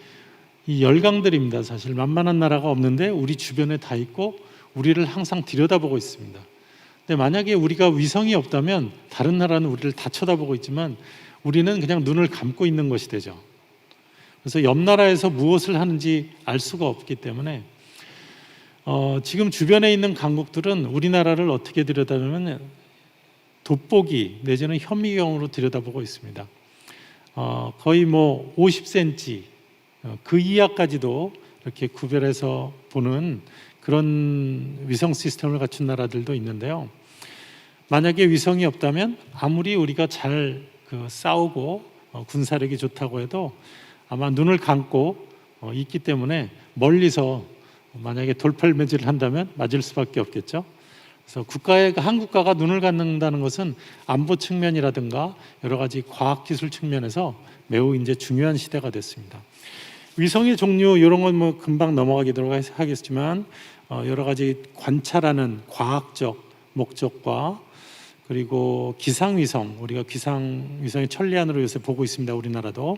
이 열강들입니다. 사실 만만한 나라가 없는데 우리 주변에 다 있고 우리를 항상 들여다보고 있습니다. 근데 만약에 우리가 위성이 없다면 다른 나라는 우리를 다 쳐다보고 있지만 우리는 그냥 눈을 감고 있는 것이 되죠. 그래서 옆 나라에서 무엇을 하는지 알 수가 없기 때문에 지금 주변에 있는 강국들은 우리나라를 어떻게 들여다보면 돋보기 내지는 현미경으로 들여다보고 있습니다. 거의 뭐 50cm 그 이하까지도 이렇게 구별해서 보는 그런 위성 시스템을 갖춘 나라들도 있는데요. 만약에 위성이 없다면 아무리 우리가 잘 싸우고 군사력이 좋다고 해도 아마 눈을 감고 있기 때문에 멀리서 만약에 돌팔매질을 한다면 맞을 수밖에 없겠죠. 그래서 한 국가가 눈을 갖는다는 것은 안보 측면이라든가 여러 가지 과학기술 측면에서 매우 이제 중요한 시대가 됐습니다. 위성의 종류 이런 건 뭐 금방 넘어가도록 하겠지만 여러 가지 관찰하는 과학적 목적과 그리고 기상위성, 우리가 기상위성의 천리안으로 요새 보고 있습니다. 우리나라도.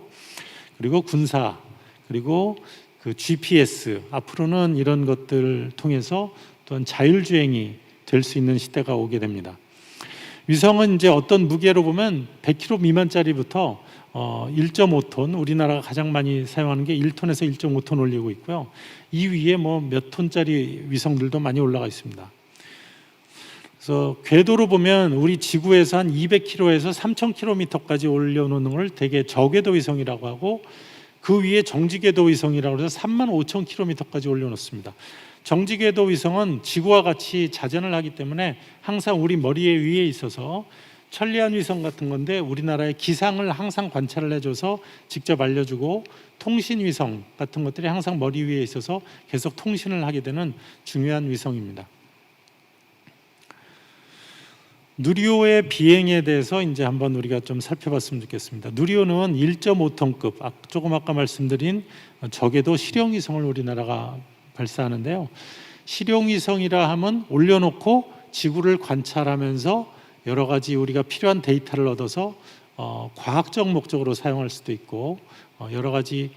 그리고 군사, 그리고 그 GPS, 앞으로는 이런 것들 통해서 또한 자율주행이 될 수 있는 시대가 오게 됩니다. 위성은 이제 어떤 무게로 보면 100kg 미만짜리부터 1.5톤, 우리나라가 가장 많이 사용하는 게 1톤에서 1.5톤 올리고 있고요. 이 위에 뭐 몇 톤짜리 위성들도 많이 올라가 있습니다. 그래서 궤도로 보면 우리 지구에서 한 200km에서 3000km까지 올려놓는 걸 대개 저궤도 위성이라고 하고 그 위에 정지궤도 위성이라고 해서 35,000km까지 올려놓습니다. 정지궤도 위성은 지구와 같이 자전을 하기 때문에 항상 우리 머리 위에 있어서 천리안 위성 같은 건데 우리나라의 기상을 항상 관찰을 해줘서 직접 알려주고 통신 위성 같은 것들이 항상 머리 위에 있어서 계속 통신을 하게 되는 중요한 위성입니다. 누리호의 비행에 대해서 이제 한번 우리가 좀 살펴봤으면 좋겠습니다. 누리호는 1.5톤급, 조금 아까 말씀드린 저궤도 실용위성을 우리나라가 발사하는데요. 실용위성이라 하면 올려놓고 지구를 관찰하면서 여러 가지 우리가 필요한 데이터를 얻어서 과학적 목적으로 사용할 수도 있고 여러 가지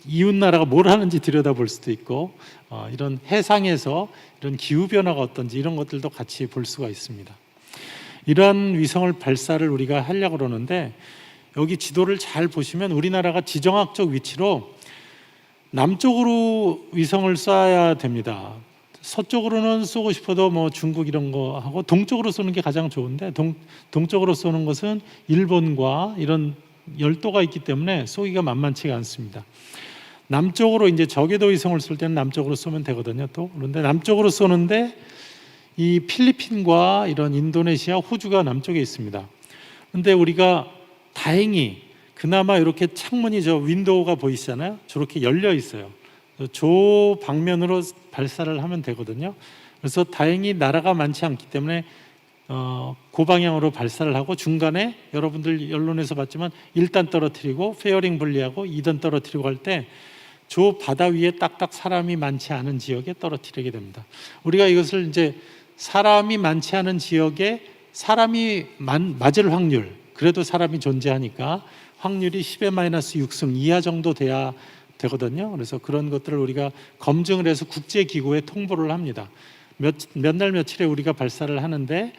이웃 나라가 뭘 하는지 들여다볼 수도 있고 이런 해상에서 이런 기후 변화가 어떤지 이런 것들도 같이 볼 수가 있습니다. 이러한 위성을 발사를 우리가 하려고 그러는데 여기 지도를 잘 보시면 우리나라가 지정학적 위치로 남쪽으로 위성을 쏴야 됩니다. 서쪽으로는 쏘고 싶어도 뭐 중국 이런 거 하고 동쪽으로 쏘는 게 가장 좋은데 동쪽으로 쏘는 것은 일본과 이런 열도가 있기 때문에 쏘기가 만만치가 않습니다. 남쪽으로 이제 저궤도 위성을 쏠 때는 남쪽으로 쏘면 되거든요. 또 그런데 남쪽으로 쏘는데 이 필리핀과 이런 인도네시아, 호주가 남쪽에 있습니다. 그런데 우리가 다행히 그나마 이렇게 창문이 저 윈도우가 보이시잖아요. 저렇게 열려 있어요. 저 방면으로 발사를 하면 되거든요. 그래서 다행히 나라가 많지 않기 때문에 그 방향으로 발사를 하고 중간에 여러분들 언론에서 봤지만 1단 떨어뜨리고 페어링 분리하고 2단 떨어뜨리고 할 때 조 바다 위에 딱딱 사람이 많지 않은 지역에 떨어뜨리게 됩니다. 우리가 이것을 이제 사람이 많지 않은 지역에 사람이 맞을 확률, 그래도 사람이 존재하니까 확률이 10의 마이너스 6승 이하 정도 돼야 되거든요. 그래서 그런 것들을 우리가 검증을 해서 국제기구에 통보를 합니다. 몇 날 며칠에 우리가 발사를 하는데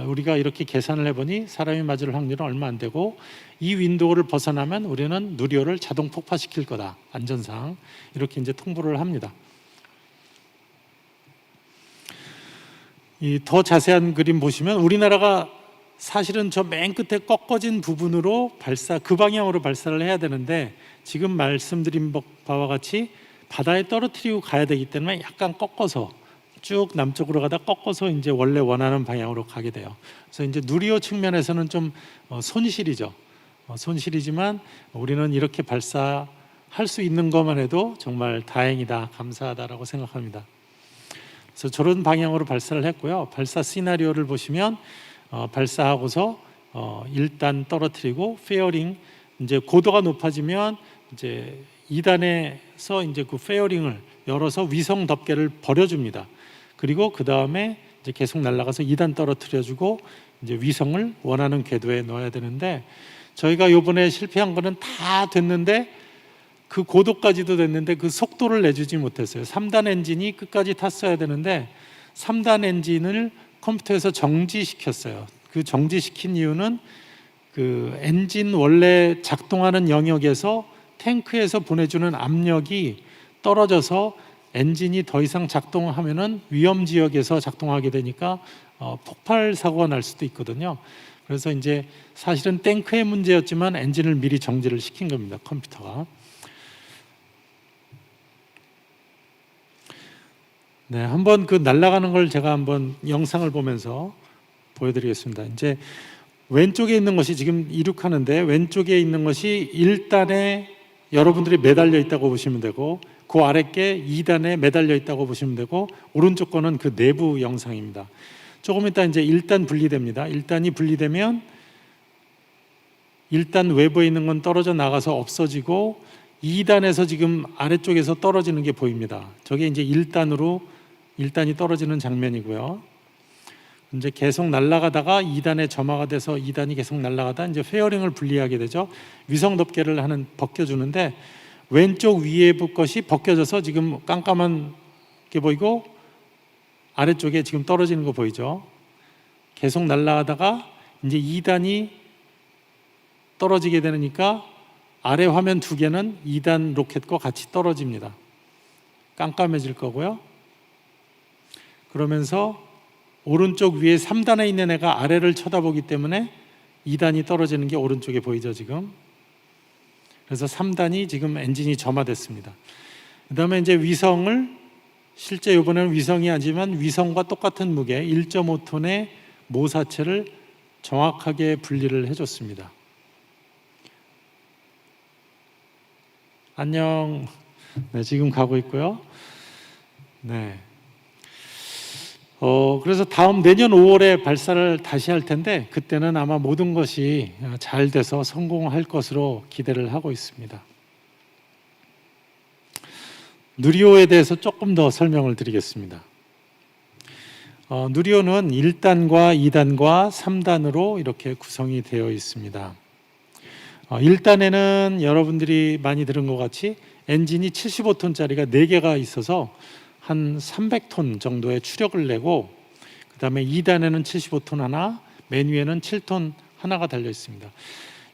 우리가 이렇게 계산을 해보니 사람이 맞을 확률은 얼마 안 되고 이 윈도우를 벗어나면 우리는 누리호를 자동 폭파시킬 거다. 안전상 이렇게 이제 통보를 합니다. 이 더 자세한 그림 보시면 우리나라가 사실은 저 맨 끝에 꺾어진 부분으로 그 방향으로 발사를 해야 되는데 지금 말씀드린 바와 같이 바다에 떨어뜨리고 가야 되기 때문에 약간 꺾어서 쭉 남쪽으로 가다 꺾어서 이제 원래 원하는 방향으로 가게 돼요. 그래서 이제 누리호 측면에서는 좀 손실이죠. 손실이지만 우리는 이렇게 발사할 수 있는 것만 해도 정말 다행이다, 감사하다라고 생각합니다. 그래서 저런 방향으로 발사를 했고요. 발사 시나리오를 보시면 발사하고서 1단 떨어뜨리고 페어링, 이제 고도가 높아지면 이제 2단에서 이제 그 페어링을 열어서 위성 덮개를 버려줍니다. 그리고 그 다음에 이제 계속 날아가서 2단 떨어뜨려주고 이제 위성을 원하는 궤도에 넣어야 되는데 저희가 이번에 실패한 거는 다 됐는데 그 고도까지도 됐는데 그 속도를 내주지 못했어요. 3단 엔진이 끝까지 탔어야 되는데 3단 엔진을 컴퓨터에서 정지시켰어요. 그 정지시킨 이유는 그 엔진 원래 작동하는 영역에서 탱크에서 보내주는 압력이 떨어져서 엔진이 더 이상 작동하면은 위험 지역에서 작동하게 되니까 폭발 사고가 날 수도 있거든요. 그래서 이제 사실은 탱크의 문제였지만 엔진을 미리 정지를 시킨 겁니다. 컴퓨터가. 네, 한번 그 날아가는 걸 제가 한번 영상을 보면서 보여드리겠습니다. 이제 왼쪽에 있는 것이 지금 이륙하는데 왼쪽에 있는 것이 1단에 여러분들이 매달려 있다고 보시면 되고 그 아랫게 2단에 매달려 있다고 보시면 되고 오른쪽 거는 그 내부 영상입니다. 조금 이따 이제 1단 분리됩니다. 1단이 분리되면 1단 외부에 있는 건 떨어져 나가서 없어지고 2단에서 지금 아래쪽에서 떨어지는 게 보입니다. 저게 이제 1단이 떨어지는 장면이고요. 이제 계속 날아가다가 2단에 점화가 돼서 2단이 계속 날아가다 이제 페어링을 분리하게 되죠. 위성 덮개를 벗겨주는데 왼쪽 위에 것이 벗겨져서 지금 깜깜한 게 보이고 아래쪽에 지금 떨어지는 거 보이죠. 계속 날아가다가 이제 2단이 떨어지게 되니까 아래 화면 2개는 2단 로켓과 같이 떨어집니다. 깜깜해질 거고요. 그러면서 오른쪽 위에 3단에 있는 애가 아래를 쳐다보기 때문에 2단이 떨어지는 게 오른쪽에 보이죠 지금. 그래서 3단이 지금 엔진이 점화됐습니다. 그 다음에 이제 위성을 실제 이번에는 위성이 아니지만 위성과 똑같은 무게 1.5톤의 모사체를 정확하게 분리를 해줬습니다. 안녕. 네, 지금 가고 있고요. 네. 그래서 다음 내년 5월에 발사를 다시 할 텐데 그때는 아마 모든 것이 잘 돼서 성공할 것으로 기대를 하고 있습니다. 누리호에 대해서 조금 더 설명을 드리겠습니다. 누리호는 1단과 2단과 3단으로 이렇게 구성이 되어 있습니다. 1단에는 여러분들이 많이 들은 것 같이 엔진이 75톤짜리가 4개가 있어서 한 300톤 정도의 추력을 내고 그 다음에 2단에는 75톤 하나, 맨 위에는 7톤 하나가 달려 있습니다.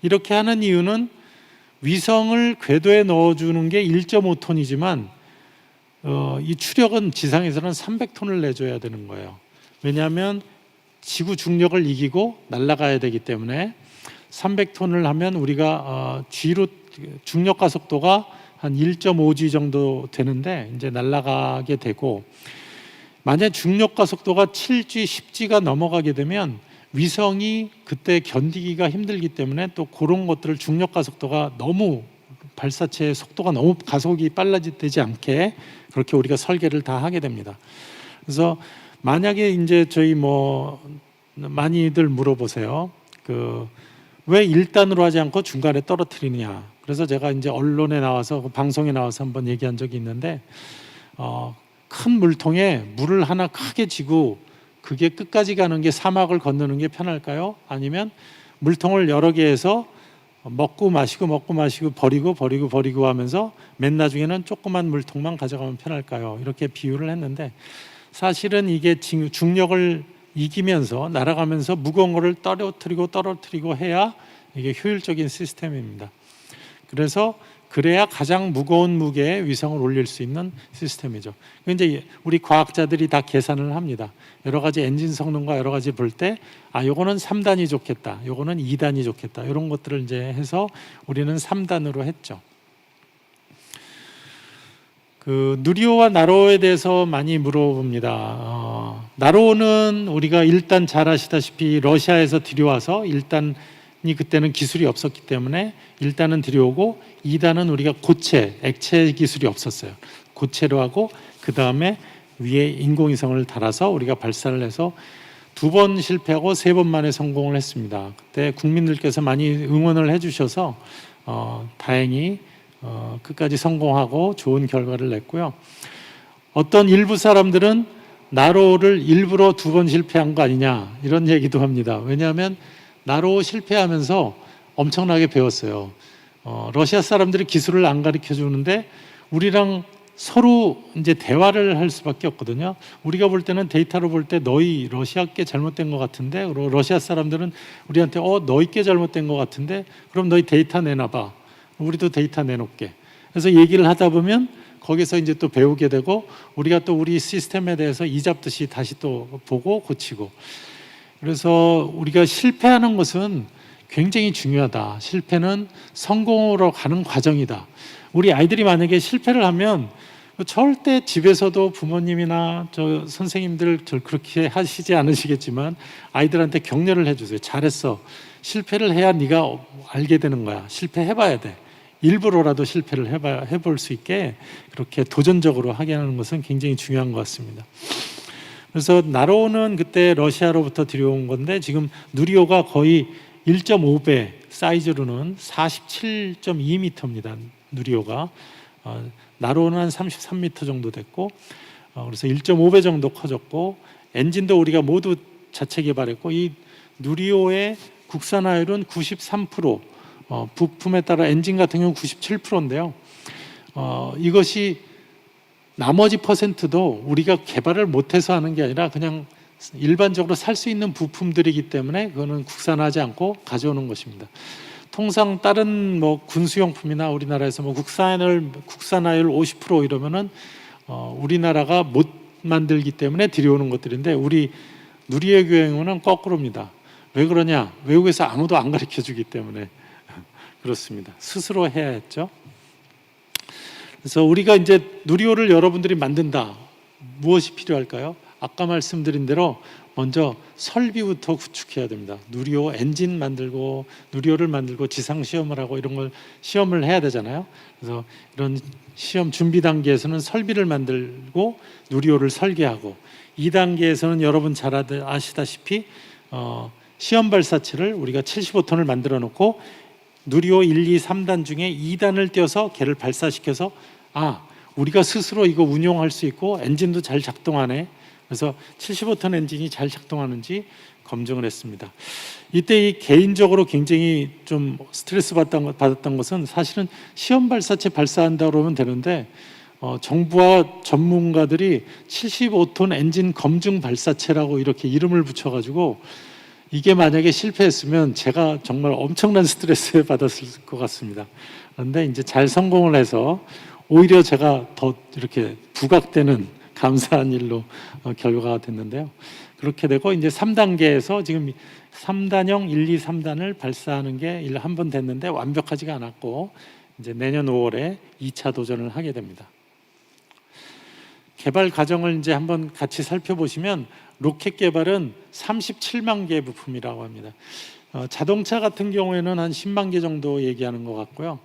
이렇게 하는 이유는 위성을 궤도에 넣어주는 게 1.5톤이지만 이 추력은 지상에서는 300톤을 내줘야 되는 거예요. 왜냐하면 지구 중력을 이기고 날아가야 되기 때문에 300톤을 하면 우리가 G로 중력 가속도가 한 1.5G 정도 되는데 이제 날아가게 되고 만약 중력 가속도가 7G, 10G가 넘어가게 되면 위성이 그때 견디기가 힘들기 때문에 또 그런 것들을 중력 가속도가 너무 발사체의 속도가 너무 가속이 빨라지지 않게 그렇게 우리가 설계를 다 하게 됩니다. 그래서 만약에 이제 저희 많이들 물어보세요. 왜 1단으로 하지 않고 중간에 떨어뜨리느냐? 그래서 제가 이제 언론에 나와서 방송에 나와서 한번 얘기한 적이 있는데 큰 물통에 물을 하나 크게 지고 그게 끝까지 가는 게 사막을 건너는 게 편할까요? 아니면 물통을 여러 개 해서 먹고 마시고 버리고 하면서 맨 나중에는 조그만 물통만 가져가면 편할까요? 이렇게 비유를 했는데 사실은 이게 중력을 이기면서 날아가면서 무거운 거를 떨어뜨리고 해야 이게 효율적인 시스템입니다. 그래서 그래야 가장 무거운 무게의 위성을 올릴 수 있는 시스템이죠. 이제 우리 과학자들이 다 계산을 합니다. 여러 가지 엔진 성능과 여러 가지 볼 때 요거는 3단이 좋겠다, 요거는 2단이 좋겠다, 이런 것들을 이제 해서 우리는 3단으로 했죠. 그 누리호와 나로호에 대해서 많이 물어봅니다. 나로호는 우리가 일단 잘 아시다시피 러시아에서 들여와서 1단이 그때는 기술이 없었기 때문에 1단은 들여오고 2단은 우리가 고체, 액체 기술이 없었어요. 고체로 하고 그 다음에 위에 인공위성을 달아서 우리가 발사를 해서 2번 실패하고 3번 만에 성공을 했습니다. 그때 국민들께서 많이 응원을 해주셔서 다행히 끝까지 성공하고 좋은 결과를 냈고요. 어떤 일부 사람들은 나로호를 일부러 2번 실패한 거 아니냐 이런 얘기도 합니다. 왜냐하면 나로호 실패하면서 엄청나게 배웠어요. 러시아 사람들이 기술을 안 가르쳐 주는데 우리랑 서로 이제 대화를 할 수밖에 없거든요. 우리가 볼 때는 데이터로 볼 때 너희 러시아 게 잘못된 것 같은데, 그리고 러시아 사람들은 우리한테 너희 게 잘못된 것 같은데, 그럼 너희 데이터 내놔봐. 우리도 데이터 내놓게. 그래서 얘기를 하다 보면 거기서 이제 또 배우게 되고 우리가 또 우리 시스템에 대해서 이잡듯이 다시 또 보고 고치고. 그래서 우리가 실패하는 것은 굉장히 중요하다. 실패는 성공으로 가는 과정이다. 우리 아이들이 만약에 실패를 하면 절대 집에서도 부모님이나 저 선생님들 그렇게 하시지 않으시겠지만 아이들한테 격려를 해주세요. 잘했어. 실패를 해야 네가 알게 되는 거야. 실패해봐야 돼. 일부러라도 실패를 해볼 수 있게 그렇게 도전적으로 하게 하는 것은 굉장히 중요한 것 같습니다. 그래서 나로호는 그때 러시아로부터 들여온 건데 지금 누리호가 거의 1.5배 사이즈로는 47.2m입니다. 누리호가 나로호는 한 33m 정도 됐고 그래서 1.5배 정도 커졌고 엔진도 우리가 모두 자체 개발했고 이 누리호의 국산화율은 93%, 부품에 따라 엔진 같은 경우는 97%인데요. 이것이 나머지 퍼센트도 우리가 개발을 못해서 하는 게 아니라 그냥 일반적으로 살 수 있는 부품들이기 때문에 그거는 국산하지 않고 가져오는 것입니다. 통상 다른 뭐 군수용품이나 우리나라에서 뭐 국산화율 50% 이러면은 우리나라가 못 만들기 때문에 들여오는 것들인데 우리 누리호 교행은 거꾸로입니다. 왜 그러냐? 외국에서 아무도 안 가르쳐 주기 때문에 그렇습니다. 스스로 해야 했죠. 그래서 우리가 이제 누리호를 여러분들이 만든다. 무엇이 필요할까요? 아까 말씀드린 대로 먼저 설비부터 구축해야 됩니다. 누리호 엔진 만들고 누리호를 만들고 지상 시험을 하고 이런 걸 시험을 해야 되잖아요. 그래서 이런 시험 준비 단계에서는 설비를 만들고 누리호를 설계하고 2단계에서는 여러분 잘 아시다시피 시험 발사체를 우리가 75톤을 만들어 놓고 누리호 1, 2, 3단 중에 2단을 띄워서 걔를 발사시켜서 우리가 스스로 이거 운용할 수 있고 엔진도 잘 작동하네. 그래서 75톤 엔진이 잘 작동하는지 검증을 했습니다. 이때 이 개인적으로 굉장히 좀 스트레스 받았던 것은 사실은 시험 발사체 발사한다 그러면 되는데 정부와 전문가들이 75톤 엔진 검증 발사체라고 이렇게 이름을 붙여가지고 이게 만약에 실패했으면 제가 정말 엄청난 스트레스를 받았을 것 같습니다. 그런데 이제 잘 성공을 해서 오히려 제가 더 이렇게 부각되는 감사한 일로 결과가 됐는데요. 그렇게 되고 이제 3단계에서 지금 3단형 1, 2, 3단을 발사하는 게 한 번 됐는데 완벽하지가 않았고 이제 내년 5월에 2차 도전을 하게 됩니다. 개발 과정을 이제 한번 같이 살펴보시면 로켓 개발은 37만 개의 부품이라고 합니다. 자동차 같은 경우에는 한 10만 개 정도 얘기하는 것 같고요.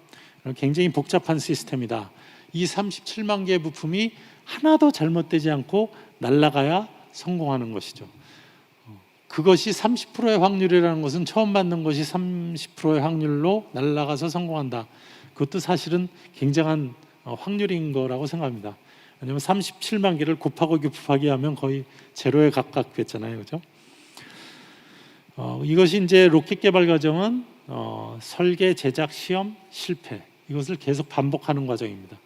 굉장히 복잡한 시스템이다. 이 37만 개의 부품이 하나도 잘못되지 않고 날아가야 성공하는 것이죠. 그것이 30%의 확률이라는 것은 처음 받는 것이 30%의 확률로 날아가서 성공한다. 그것도 사실은 굉장한 확률인 거라고 생각합니다. 왜냐하면 37만 개를 곱하기 하면 거의 제로에 가깝겠잖아요, 그죠? 이것이 이제 로켓 개발 과정은 설계, 제작, 시험, 실패, 이것을 계속 반복하는 과정입니다.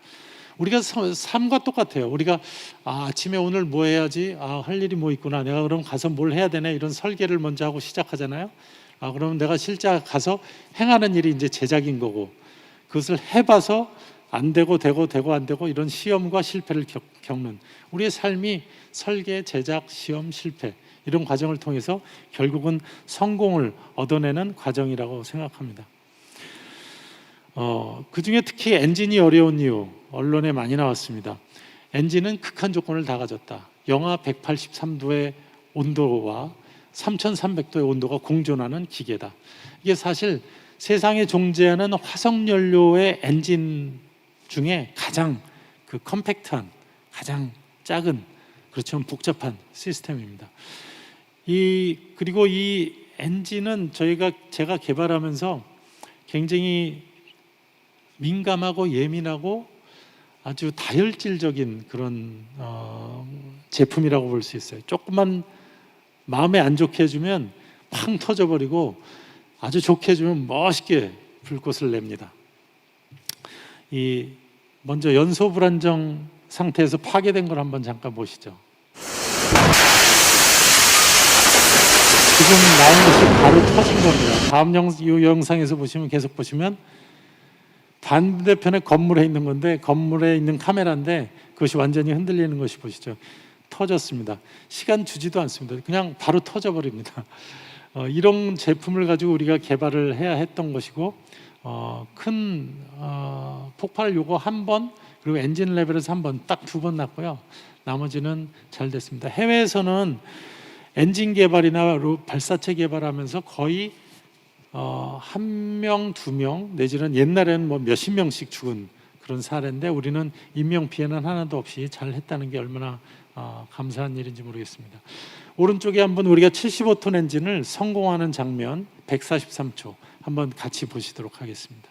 우리가 삶과 똑같아요. 우리가 아침에 오늘 뭐 해야지, 할 일이 뭐 있구나, 내가 그럼 가서 뭘 해야 되네, 이런 설계를 먼저 하고 시작하잖아요. 그러면 내가 실제 가서 행하는 일이 이제 제작인 거고, 그것을 해봐서 안 되고 안 되고 이런 시험과 실패를 겪는 우리의 삶이 설계, 제작, 시험, 실패, 이런 과정을 통해서 결국은 성공을 얻어내는 과정이라고 생각합니다. 그 중에 특히 엔진이 어려운 이유, 언론에 많이 나왔습니다. 엔진은 극한 조건을 다 가졌다. 영하 183도의 온도와 3300도의 온도가 공존하는 기계다. 이게 사실 세상에 존재하는 화석연료의 엔진 중에 가장 그 컴팩트한, 가장 작은, 그렇지만 복잡한 시스템입니다. 그리고 이 엔진은 제가 개발하면서 굉장히 민감하고 예민하고 아주 다혈질적인 그런 제품이라고 볼 수 있어요. 조금만 마음에 안 좋게 해주면 팡 터져버리고, 아주 좋게 해주면 멋있게 불꽃을 냅니다. 먼저 연소 불안정 상태에서 파괴된 걸 한번 잠깐 보시죠. 지금 나온 것이 바로 터진 겁니다. 다음 영상에서 보시면, 계속 보시면 반대편에 건물에 있는 건데, 건물에 있는 카메라인데 그것이 완전히 흔들리는 것이 보시죠. 터졌습니다. 시간 주지도 않습니다. 그냥 바로 터져버립니다. 이런 제품을 가지고 우리가 개발을 해야 했던 것이고, 큰 폭발을 요거 한 번, 그리고 엔진 레벨에서 한 번, 딱 2번 났고요. 나머지는 잘 됐습니다. 해외에서는 엔진 개발이나 발사체 개발하면서 거의 1명, 2명 내지는 옛날에는 뭐 몇십 명씩 죽은 그런 사례인데, 우리는 인명 피해는 하나도 없이 잘 했다는 게 얼마나 감사한 일인지 모르겠습니다. 오른쪽에 한번 우리가 75톤 엔진을 성공하는 장면 143초 한번 같이 보시도록 하겠습니다.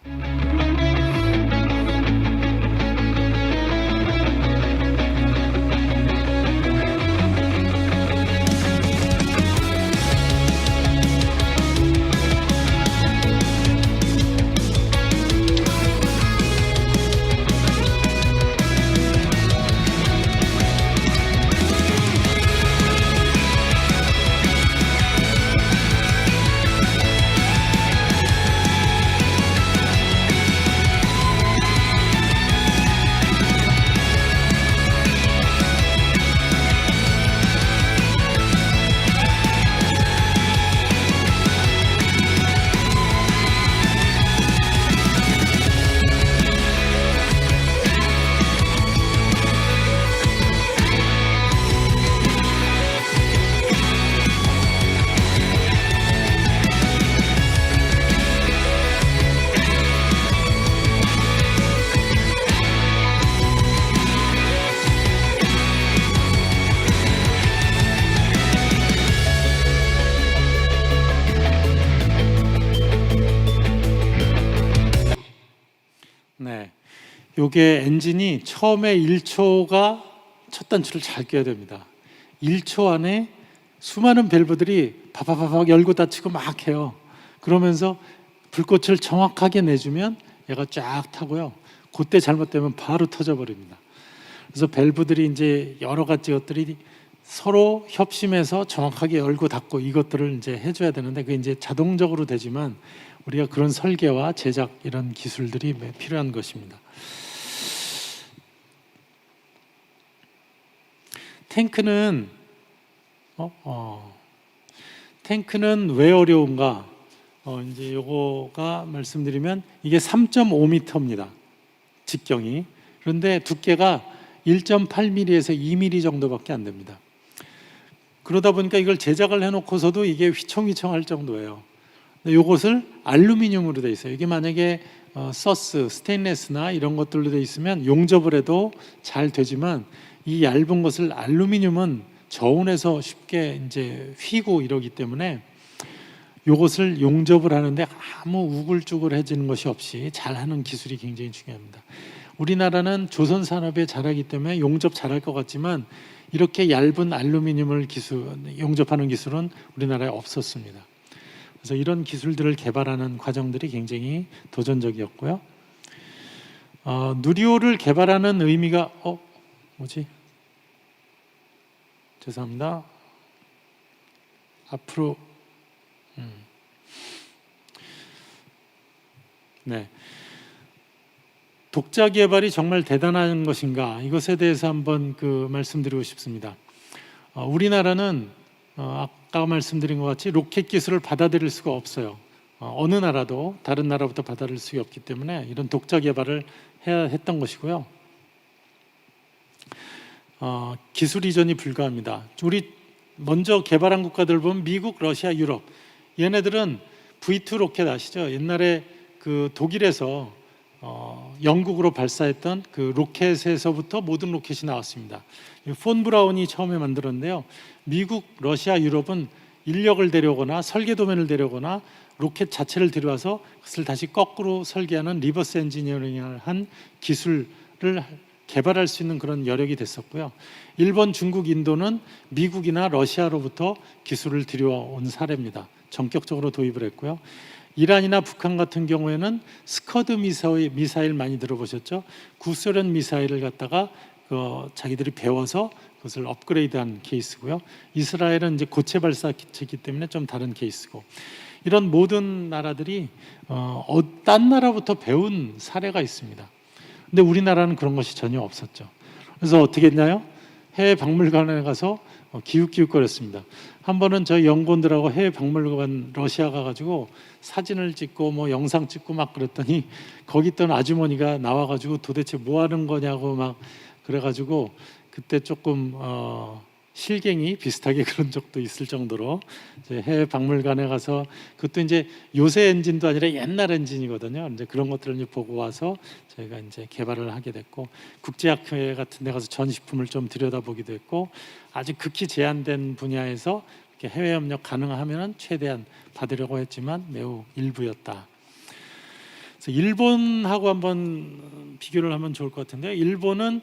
네, 요게 엔진이 처음에 1초가 첫 단추를 잘 껴야 됩니다. 1초 안에 수많은 밸브들이 바바바박 열고 닫히고 막 해요. 그러면서 불꽃을 정확하게 내주면 얘가 쫙 타고요. 그때 잘못되면 바로 터져버립니다. 그래서 밸브들이 이제 여러 가지 것들이 서로 협심해서 정확하게 열고 닫고 이것들을 이제 해줘야 되는데, 그게 이제 자동적으로 되지만 우리가 그런 설계와 제작 이런 기술들이 필요한 것입니다. 탱크는 왜 어려운가? 이제 요거가 말씀드리면 이게 3.5m입니다. 직경이. 그런데 두께가 1.8mm에서 2mm 정도밖에 안 됩니다. 그러다 보니까 이걸 제작을 해놓고서도 이게 휘청휘청할 정도예요. 이것을 알루미늄으로 돼 있어요. 이게 만약에 스테인레스나 이런 것들로 돼 있으면 용접을 해도 잘 되지만, 이 얇은 것을 알루미늄은 저온에서 쉽게 이제 휘고 이러기 때문에 이것을 용접을 하는데 아무 우글쭈글해지는 것이 없이 잘하는 기술이 굉장히 중요합니다. 우리나라는 조선 산업에 잘하기 때문에 용접 잘할 것 같지만 이렇게 얇은 알루미늄을 용접하는 기술은 우리나라에 없었습니다. 그래서 이런 기술들을 개발하는 과정들이 굉장히 도전적이었고요. 누리호를 개발하는 의미가 죄송합니다. 앞으로 네. 독자 개발이 정말 대단한 것인가, 이것에 대해서 한번 말씀드리고 싶습니다. 우리나라는 아까 말씀드린 것 같이 로켓 기술을 받아들일 수가 없어요. 어느 나라도 다른 나라부터 받아들일 수가 없기 때문에 이런 독자 개발을 해야 했던 것이고요. 기술 이전이 불가합니다. 우리 먼저 개발한 국가들 보면 미국, 러시아, 유럽, 얘네들은 V2 로켓 아시죠? 옛날에 독일에서 영국으로 발사했던 로켓에서부터 모든 로켓이 나왔습니다. 폰 브라운이 처음에 만들었는데요. 미국, 러시아, 유럽은 인력을 데려오거나 설계 도면을 데려오거나 로켓 자체를 데려와서 그것을 다시 거꾸로 설계하는 리버스 엔지니어링을 한 기술을 개발할 수 있는 그런 여력이 됐었고요. 일본, 중국, 인도는 미국이나 러시아로부터 기술을 들여온 사례입니다. 전격적으로 도입을 했고요. 이란이나 북한 같은 경우에는 스커드 미사일 많이 들어보셨죠? 구소련 미사일을 갖다가 자기들이 배워서 그것을 업그레이드한 케이스고요. 이스라엘은 이제 고체 발사 기체이기 때문에 좀 다른 케이스고, 이런 모든 나라들이 딴 나라부터 배운 사례가 있습니다. 근데 우리나라는 그런 것이 전혀 없었죠. 그래서 어떻게 했나요? 해외 박물관에 가서 기웃기웃거렸습니다. 한 번은 저희 연구원들하고 해외 박물관 러시아 가가지고 사진을 찍고 영상 찍고 막 그랬더니 거기 있던 아주머니가 나와가지고 도대체 뭐 하는 거냐고 막 그래가지고 그때 조금 실갱이 비슷하게 그런 적도 있을 정도로 이제 해외 박물관에 가서, 그것도 이제 요새 엔진도 아니라 옛날 엔진이거든요. 이제 그런 것들을 이제 보고 와서 저희가 이제 개발을 하게 됐고, 국제학회 같은 데 가서 전시품을 좀 들여다보기도 했고, 아주 극히 제한된 분야에서 이렇게 해외 협력 가능하면 최대한 받으려고 했지만 매우 일부였다. 그래서 일본하고 한번 비교를 하면 좋을 것 같은데, 일본은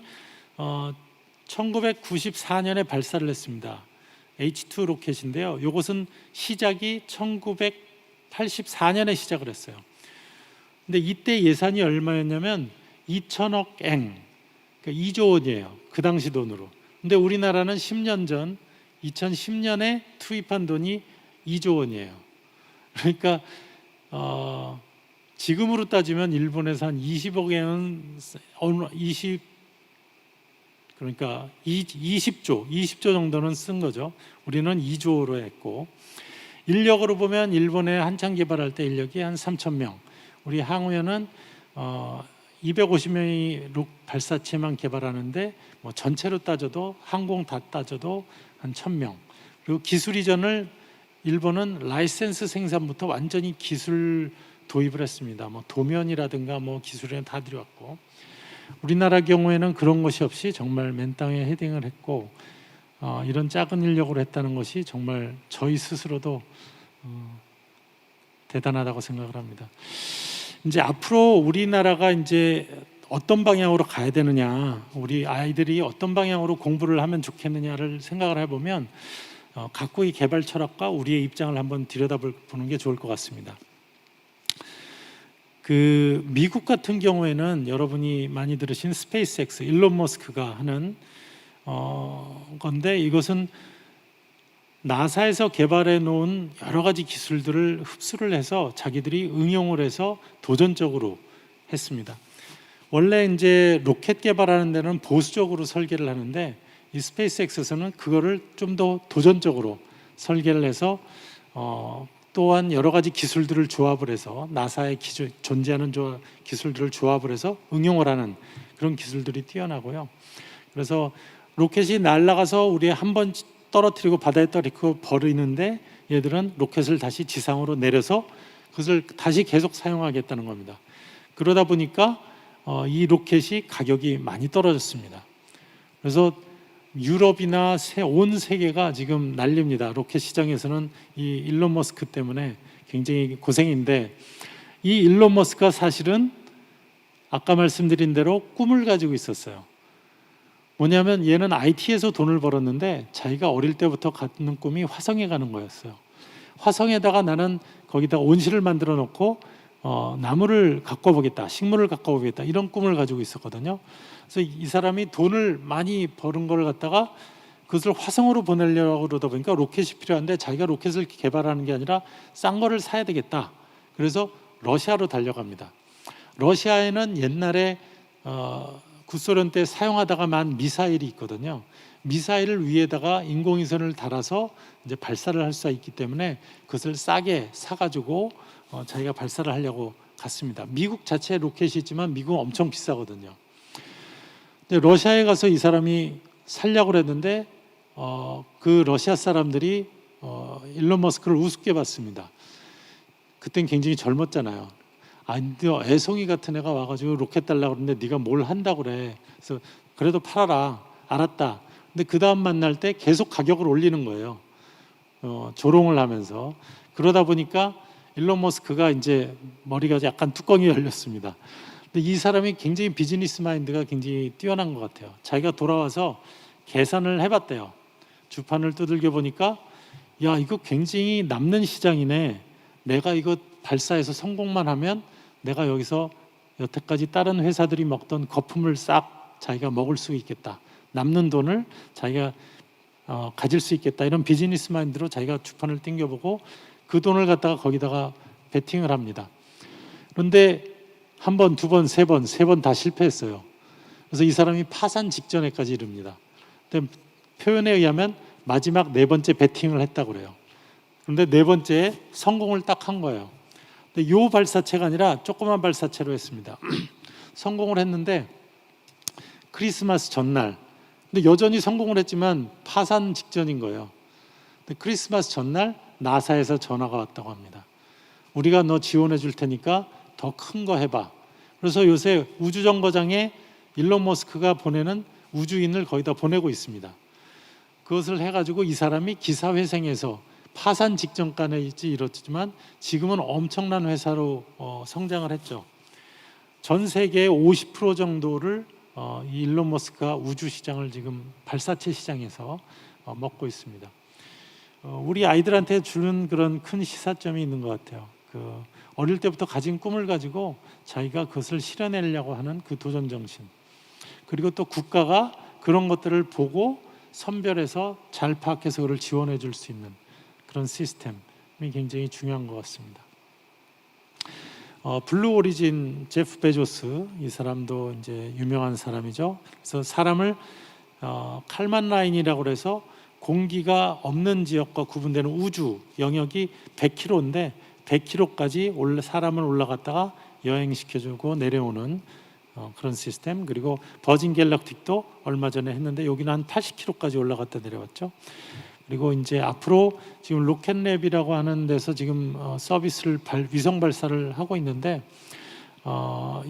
1994년에 발사를 했습니다. H2 로켓인데요. 이것은 시작이 1984년에 시작을 했어요. 근데 이때 예산이 얼마였냐면 2천억 엔, 그러니까 2조 원이에요. 그 당시 돈으로. 근데 우리나라는 10년 전 2010년에 투입한 돈이 2조 원이에요. 그러니까 지금으로 따지면 일본에서 한 20억 엔은 20조 정도는 쓴 거죠. 우리는 2조로 했고, 인력으로 보면 일본에 한창 개발할 때 인력이 한 3,000명, 우리 항우연은 250명이 발사체만 개발하는데 전체로 따져도 항공 다 따져도 한 1,000명. 그리고 기술 이전을 일본은 라이센스 생산부터 완전히 기술 도입을 했습니다. 도면이라든가 기술에는 다 들여왔고, 우리나라 경우에는 그런 것이 없이 정말 맨 땅에 헤딩을 했고, 이런 작은 인력으로 했다는 것이 정말 저희 스스로도 대단하다고 생각을 합니다. 이제 앞으로 우리나라가 이제 어떤 방향으로 가야 되느냐, 우리 아이들이 어떤 방향으로 공부를 하면 좋겠느냐를 생각을 해보면 각국의 개발 철학과 우리의 입장을 한번 들여다보는 게 좋을 것 같습니다. 미국 같은 경우에는 여러분이 많이 들으신 스페이스X, 일론 머스크가 하는 건데, 이것은 나사에서 개발해 놓은 여러 가지 기술들을 흡수를 해서 자기들이 응용을 해서 도전적으로 했습니다. 원래 이제 로켓 개발하는 데는 보수적으로 설계를 하는데, 이 스페이스X에서는 그거를 좀 더 도전적으로 설계를 해서 또한 여러 가지 기술들을 조합을 해서, 나사에 존재하는 기술들을 조합을 해서 응용을 하는 그런 기술들이 뛰어나고요. 그래서 로켓이 날아가서 우리 한번 떨어뜨리고 바다에 떨어뜨리고 버리는데, 얘들은 로켓을 다시 지상으로 내려서 그것을 다시 계속 사용하겠다는 겁니다. 그러다 보니까 이 로켓이 가격이 많이 떨어졌습니다. 그래서 유럽이나 온 세계가 지금 난립니다. 로켓 시장에서는 이 일론 머스크 때문에 굉장히 고생인데, 이 일론 머스크가 사실은 아까 말씀드린 대로 꿈을 가지고 있었어요. 뭐냐면 얘는 IT에서 돈을 벌었는데 자기가 어릴 때부터 갖는 꿈이 화성에 가는 거였어요. 화성에다가 나는 거기다 온실을 만들어 놓고 나무를 가꿔보겠다, 식물을 가꿔보겠다, 이런 꿈을 가지고 있었거든요. 그래서 이 사람이 돈을 많이 버는 걸 갖다가 그것을 화성으로 보내려고 그러다 보니까 로켓이 필요한데 자기가 로켓을 개발하는 게 아니라 싼 거를 사야 되겠다. 그래서 러시아로 달려갑니다. 러시아에는 옛날에 구소련 때 사용하다가 만 미사일이 있거든요. 미사일을 위에다가 인공위성을 달아서 이제 발사를 할 수가 있기 때문에 그것을 싸게 사가지고 자기가 발사를 하려고 갔습니다. 미국 자체에 로켓이 있지만 미국은 엄청 비싸거든요. 근데 러시아에 가서 이 사람이 살려고 그랬는데 그 러시아 사람들이 일론 머스크를 우습게 봤습니다. 그땐 굉장히 젊었잖아요. 너 애송이 같은 애가 와가지고 로켓 달라고 그러는데 네가 뭘 한다고 그래. 그래서 그래도 팔아라. 알았다. 근데 그 다음 만날 때 계속 가격을 올리는 거예요. 조롱을 하면서. 그러다 보니까 일론 머스크가 이제 머리가 약간 뚜껑이 열렸습니다. 근데 이 사람이 굉장히 비즈니스 마인드가 굉장히 뛰어난 것 같아요. 자기가 돌아와서 계산을 해봤대요. 주판을 두들겨 보니까 야, 이거 굉장히 남는 시장이네. 내가 이거 발사해서 성공만 하면 내가 여기서 여태까지 다른 회사들이 먹던 거품을 싹 자기가 먹을 수 있겠다. 남는 돈을 자기가 가질 수 있겠다. 이런 비즈니스 마인드로 자기가 주판을 땡겨보고 그 돈을 갖다가 거기다가 베팅을 합니다. 그런데 한 번, 두 번, 세 번 다 실패했어요. 그래서 이 사람이 파산 직전에까지 이릅니다. 근데 표현에 의하면 마지막 네 번째 베팅을 했다고 그래요. 그런데 네 번째에 성공을 딱 한 거예요. 근데 요 발사체가 아니라 조그만 발사체로 했습니다. 성공을 했는데 크리스마스 전날, 근데 여전히 성공을 했지만 파산 직전인 거예요. 근데 크리스마스 전날 나사에서 전화가 왔다고 합니다. 우리가 너 지원해 줄 테니까 더 큰 거 해봐. 그래서 요새 우주정거장에 일론 머스크가 보내는 우주인을 거의 다 보내고 있습니다. 그것을 해가지고 이 사람이 기사회생에서 파산 직전까지 이렇지만 지금은 엄청난 회사로 성장을 했죠. 전 세계의 50% 정도를 이 일론 머스크가 우주 시장을 지금 발사체 시장에서 먹고 있습니다. 우리 아이들한테 주는 그런 큰 시사점이 있는 것 같아요. 어릴 때부터 가진 꿈을 가지고 자기가 그것을 실현하려고 하는 그 도전 정신. 그리고 또 국가가 그런 것들을 보고 선별해서 잘 파악해서 그걸 지원해 줄 수 있는 그런 시스템이 굉장히 중요한 것 같습니다. 블루 오리진 제프 베조스, 이 사람도 이제 유명한 사람이죠. 그래서 사람을 칼만 라인이라고 해서 공기가 없는 지역과 구분되는 우주 영역이 100km인데 100km까지 사람을 올라갔다가 여행시켜주고 내려오는 그런 시스템. 그리고 버진 갤럭틱도 얼마 전에 했는데 여기는 한 80km까지 올라갔다 내려왔죠. 그리고 이제 앞으로 지금 로켓랩이라고 하는 데서 지금 서비스를 위성 발사를 하고 있는데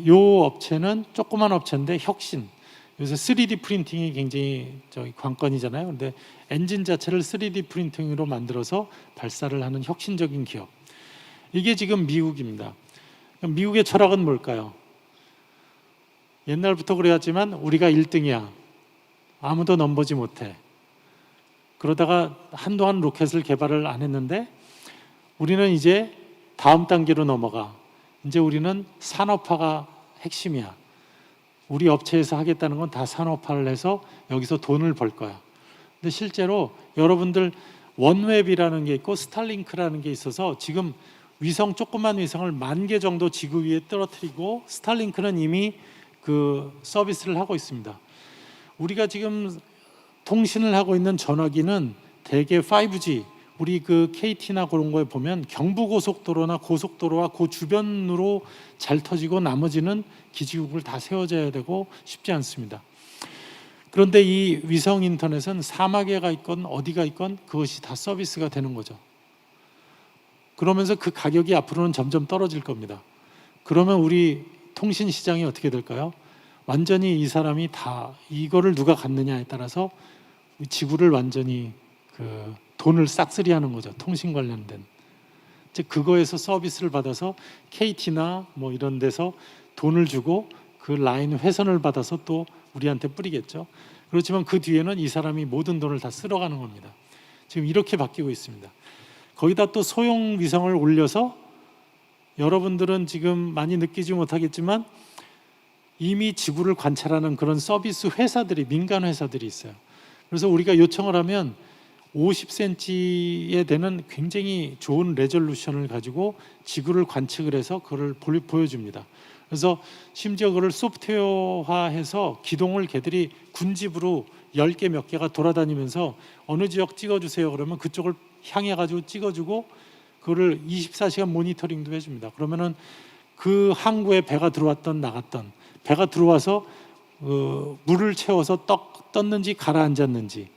요 업체는 조그만 업체인데 혁신. 요새 3D 프린팅이 굉장히 관건이잖아요. 근데 엔진 자체를 3D 프린팅으로 만들어서 발사를 하는 혁신적인 기업. 이게 지금 미국입니다. 미국의 철학은 뭘까요? 옛날부터 그래왔지만 우리가 1등이야. 아무도 넘보지 못해. 그러다가 한동안 로켓을 개발을 안 했는데 우리는 이제 다음 단계로 넘어가. 이제 우리는 산업화가 핵심이야. 우리 업체에서 하겠다는 건 다 산업화를 해서 여기서 돈을 벌 거야. 근데 실제로 여러분들 원웹이라는 게 있고 스타링크라는 게 있어서 지금 조그만 위성을 10,000개 정도 지구 위에 떨어뜨리고 스타링크는 이미 그 서비스를 하고 있습니다. 우리가 지금 통신을 하고 있는 전화기는 대개 5G, 우리 그 KT나 그런 거에 보면 경부고속도로나 고속도로와 그 주변으로 잘 터지고 나머지는 기지국을 다 세워져야 되고 쉽지 않습니다. 그런데 이 위성 인터넷은 사막에 가 있건 어디가 있건 그것이 다 서비스가 되는 거죠. 그러면서 그 가격이 앞으로는 점점 떨어질 겁니다. 그러면 우리 통신 시장이 어떻게 될까요? 완전히 이 사람이 다 이거를 누가 갖느냐에 따라서 지구를 완전히 돈을 싹쓸이하는 거죠. 통신 관련된. 즉 그거에서 서비스를 받아서 KT나 뭐 이런 데서 돈을 주고 그 라인 회선을 받아서 또 우리한테 뿌리겠죠. 그렇지만 그 뒤에는 이 사람이 모든 돈을 다 쓸어가는 겁니다. 지금 이렇게 바뀌고 있습니다. 거기다 또 소형 위성을 올려서 여러분들은 지금 많이 느끼지 못하겠지만 이미 지구를 관찰하는 그런 서비스 회사들이, 민간 회사들이 있어요. 그래서 우리가 요청을 하면 50cm에 되는 굉장히 좋은 레졸루션을 가지고 지구를 관측을 해서 그걸 보여줍니다. 그래서 심지어 그걸 소프트웨어화해서 기동을 걔들이 군집으로 10개 몇 개가 돌아다니면서 어느 지역 찍어주세요 그러면 그쪽을 향해 가지고 찍어주고 그거를 24시간 모니터링도 해줍니다. 그러면은 그 항구에 배가 들어왔던 나갔던, 배가 들어와서 물을 채워서 떴는지 가라앉았는지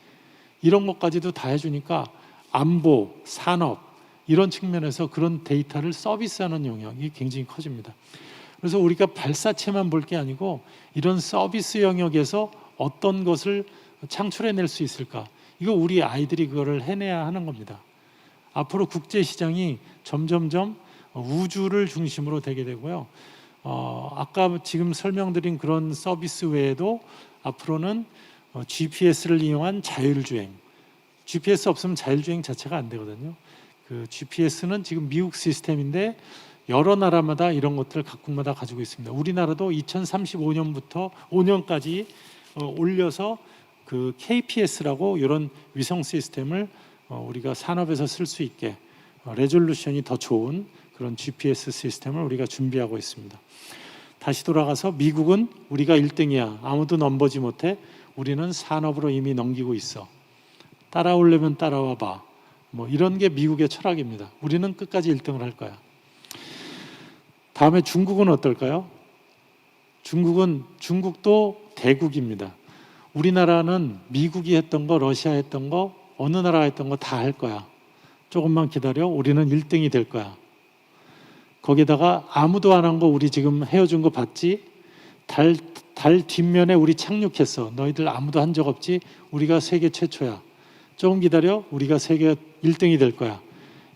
이런 것까지도 다 해주니까 안보, 산업 이런 측면에서 그런 데이터를 서비스하는 영역이 굉장히 커집니다. 그래서 우리가 발사체만 볼 게 아니고 이런 서비스 영역에서 어떤 것을 창출해낼 수 있을까? 이거 우리 아이들이 그거를 해내야 하는 겁니다. 앞으로 국제 시장이 점점점 우주를 중심으로 되게 되고요. 아까 지금 설명드린 그런 서비스 외에도 앞으로는 GPS를 이용한 자율주행. GPS 없으면 자율주행 자체가 안 되거든요. 그 GPS는 지금 미국 시스템인데 여러 나라마다 이런 것들을 각국마다 가지고 있습니다. 우리나라도 2035년부터 5년까지 올려서 그 KPS라고 이런 위성 시스템을 우리가 산업에서 쓸 수 있게 레졸루션이 더 좋은 그런 GPS 시스템을 우리가 준비하고 있습니다. 다시 돌아가서 미국은 우리가 1등이야. 아무도 넘보지 못해. 우리는 산업으로 이미 넘기고 있어. 따라오려면 따라와 봐. 뭐 이런 게 미국의 철학입니다. 우리는 끝까지 1등을 할 거야. 다음에 중국은 어떨까요? 중국도 대국입니다. 우리나라는 미국이 했던 거, 러시아 했던 거, 어느 나라가 했던 거 다 할 거야. 조금만 기다려. 우리는 1등이 될 거야. 거기다가 아무도 안 한 거 우리 지금 헤어진 거 봤지? 달 뒷면에 우리 착륙했어. 너희들 아무도 한 적 없지? 우리가 세계 최초야. 조금 기다려. 우리가 세계 1등이 될 거야.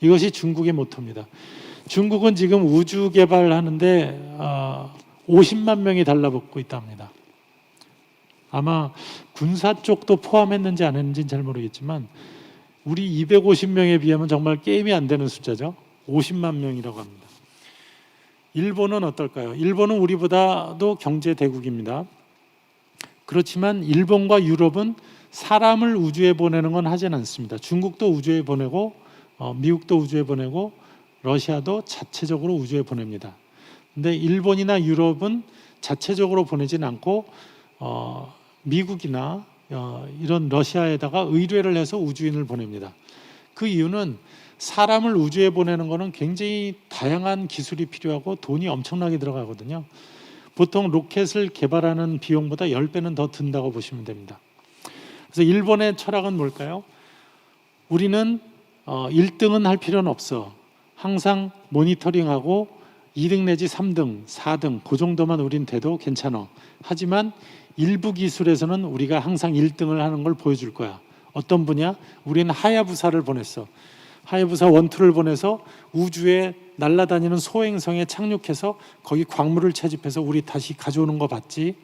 이것이 중국의 모토입니다. 중국은 지금 우주 개발하는데 50만 명이 달라붙고 있답니다. 아마 군사 쪽도 포함했는지 안 했는지는 잘 모르겠지만 우리 250명에 비하면 정말 게임이 안 되는 숫자죠. 50만 명이라고 합니다. 일본은 어떨까요? 일본은 우리보다도 경제 대국입니다. 그렇지만 일본과 유럽은 사람을 우주에 보내는 건 하진 않습니다. 중국도 우주에 보내고 미국도 우주에 보내고 러시아도 자체적으로 우주에 보냅니다. 근데 일본이나 유럽은 자체적으로 보내진 않고 미국이나 이런 러시아에다가 의뢰를 해서 우주인을 보냅니다. 그 이유는 사람을 우주에 보내는 것은 굉장히 다양한 기술이 필요하고 돈이 엄청나게 들어가거든요. 보통 로켓을 개발하는 비용보다 10배는 더 든다고 보시면 됩니다. 그래서 일본의 철학은 뭘까요? 우리는 1등은 할 필요는 없어. 항상 모니터링하고 2등 내지 3등, 4등 그 정도만 우린 돼도 괜찮아. 하지만 일부 기술에서는 우리가 항상 1등을 하는 걸 보여줄 거야. 어떤 분야? 우리는 하야부사를 보냈어. 하야부사 1, 2를 보내서 우주에 날아다니는 소행성에 착륙해서 거기 광물을 채집해서 우리 다시 가져오는 거 봤지?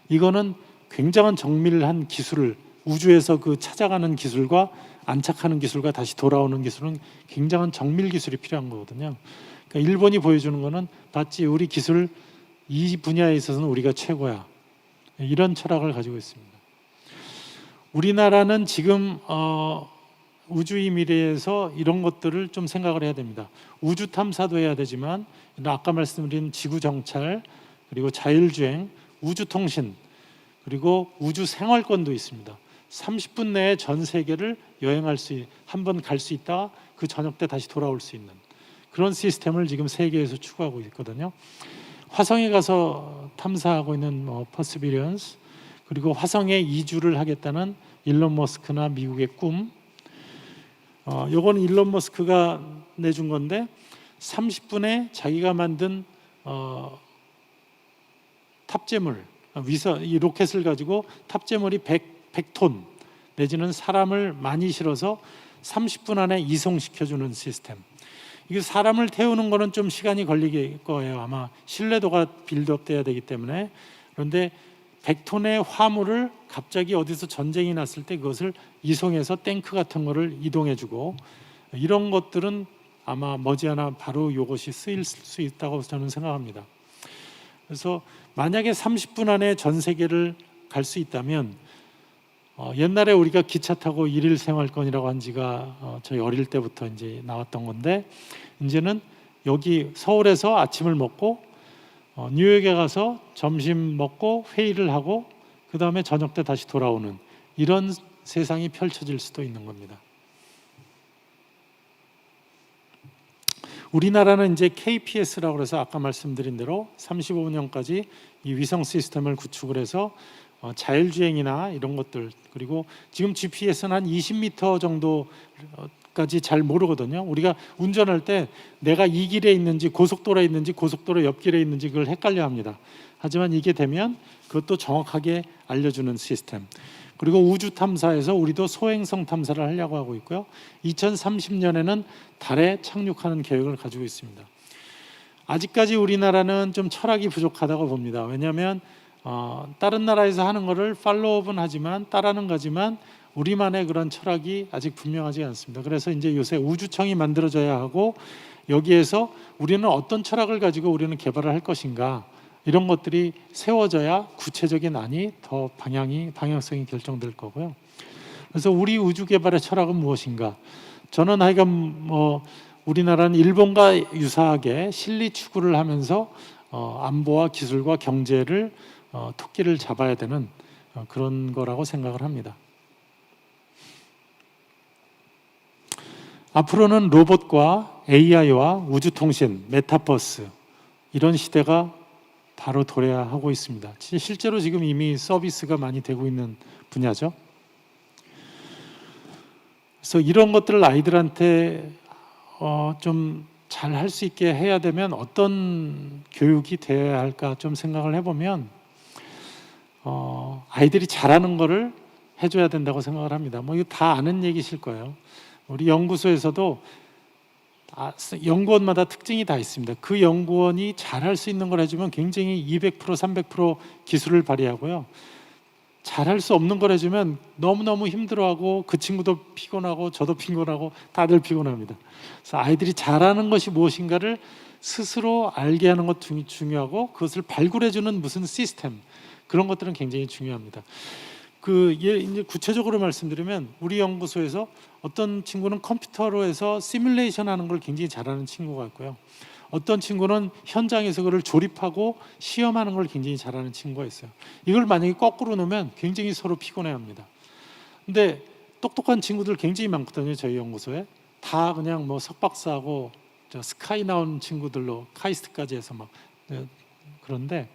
이거는 굉장한 정밀한 기술을 우주에서 그 찾아가는 기술과 안착하는 기술과 다시 돌아오는 기술은 굉장한 정밀 기술이 필요한 거거든요. 그러니까 일본이 보여주는 거는 봤지? 우리 기술 이 분야에 있어서는 우리가 최고야. 이런 철학을 가지고 있습니다. 우리나라는 지금 우주의 미래에서 이런 것들을 좀 생각을 해야 됩니다. 우주 탐사도 해야 되지만 아까 말씀드린 지구 정찰, 그리고 자율주행, 우주 통신, 그리고 우주 생활권도 있습니다. 30분 내에 전 세계를 여행할 수, 한 번 갈 수 있다가 그 저녁 때 다시 돌아올 수 있는 그런 시스템을 지금 세계에서 추구하고 있거든요. 화성에 가서 탐사하고 있는 퍼시비런스, 그리고 화성에 이주를 하겠다는 일론 머스크나 미국의 꿈. 요거는 일론 머스크가 내준 건데 30분에 자기가 만든 탑재물, 이 로켓을 가지고 탑재물이 100톤 내지는 사람을 많이 실어서 30분 안에 이송시켜주는 시스템. 이게 사람을 태우는 거는 좀 시간이 걸릴 거예요. 아마 신뢰도가 빌드업 돼야 되기 때문에. 그런데 100톤의 화물을 갑자기 어디서 전쟁이 났을 때 그것을 이송해서 탱크 같은 거를 이동해주고, 이런 것들은 아마 머지않아 바로 이것이 쓰일 수 있다고 저는 생각합니다. 그래서 만약에 30분 안에 전 세계를 갈 수 있다면, 옛날에 우리가 기차 타고 일일 생활권이라고 한 지가 저희 어릴 때부터 이제 나왔던 건데, 이제는 여기 서울에서 아침을 먹고 뉴욕에 가서 점심 먹고 회의를 하고 그 다음에 저녁 때 다시 돌아오는 이런 세상이 펼쳐질 수도 있는 겁니다. 우리나라는 이제 KPS라고 해서 아까 말씀드린 대로 35년까지 이 위성 시스템을 구축을 해서 자율주행이나 이런 것들, 그리고 지금 GPS는 한 20m 정도까지 잘 모르거든요. 우리가 운전할 때 내가 이 길에 있는지 고속도로에 있는지 고속도로 옆길에 있는지 그걸 헷갈려 합니다. 하지만 이게 되면 그것도 정확하게 알려주는 시스템. 그리고 우주 탐사에서 우리도 소행성 탐사를 하려고 하고 있고요. 2030년에는 달에 착륙하는 계획을 가지고 있습니다. 아직까지 우리나라는 좀 철학이 부족하다고 봅니다. 왜냐하면 다른 나라에서 하는 거를 팔로우업은 하지만 따라는 거지만 우리만의 그런 철학이 아직 분명하지 않습니다. 그래서 이제 요새 우주청이 만들어져야 하고, 여기에서 우리는 어떤 철학을 가지고 우리는 개발을 할 것인가, 이런 것들이 세워져야 구체적인 안이 더 방향성이 결정될 거고요. 그래서 우리 우주 개발의 철학은 무엇인가? 저는 하여간 우리나라는 일본과 유사하게 실리 추구를 하면서 안보와 기술과 경제를 토끼를 잡아야 되는 그런 거라고 생각을 합니다. 앞으로는 로봇과 AI와 우주통신, 메타버스, 이런 시대가 바로 도래하고 있습니다. 실제로 지금 이미 서비스가 많이 되고 있는 분야죠. 그래서 이런 것들을 아이들한테 좀 잘 할 수 있게 해야 되면 어떤 교육이 되어야 할까 좀 생각을 해보면, 아이들이 잘하는 거를 해줘야 된다고 생각을 합니다. 이거 다 아는 얘기실 거예요. 우리 연구소에서도 연구원마다 특징이 다 있습니다. 그 연구원이 잘할 수 있는 걸 해주면 굉장히 200%, 300% 기술을 발휘하고요. 잘할 수 없는 걸 해주면 너무너무 힘들어하고 그 친구도 피곤하고 저도 피곤하고 다들 피곤합니다. 그래서 아이들이 잘하는 것이 무엇인가를 스스로 알게 하는 것 중요하고, 그것을 발굴해주는 무슨 시스템, 그런 것들은 굉장히 중요합니다. 이제 구체적으로 말씀드리면, 우리 연구소에서 어떤 친구는 컴퓨터로 해서 시뮬레이션 하는 걸 굉장히 잘하는 친구가 있고요. 어떤 친구는 현장에서 그걸 조립하고 시험하는 걸 굉장히 잘하는 친구가 있어요. 이걸 만약에 거꾸로 놓으면 굉장히 서로 피곤해합니다. 근데 똑똑한 친구들 굉장히 많거든요. 저희 연구소에 다 그냥 석박사하고 스카이 나온 친구들로 카이스트까지 해서 그런데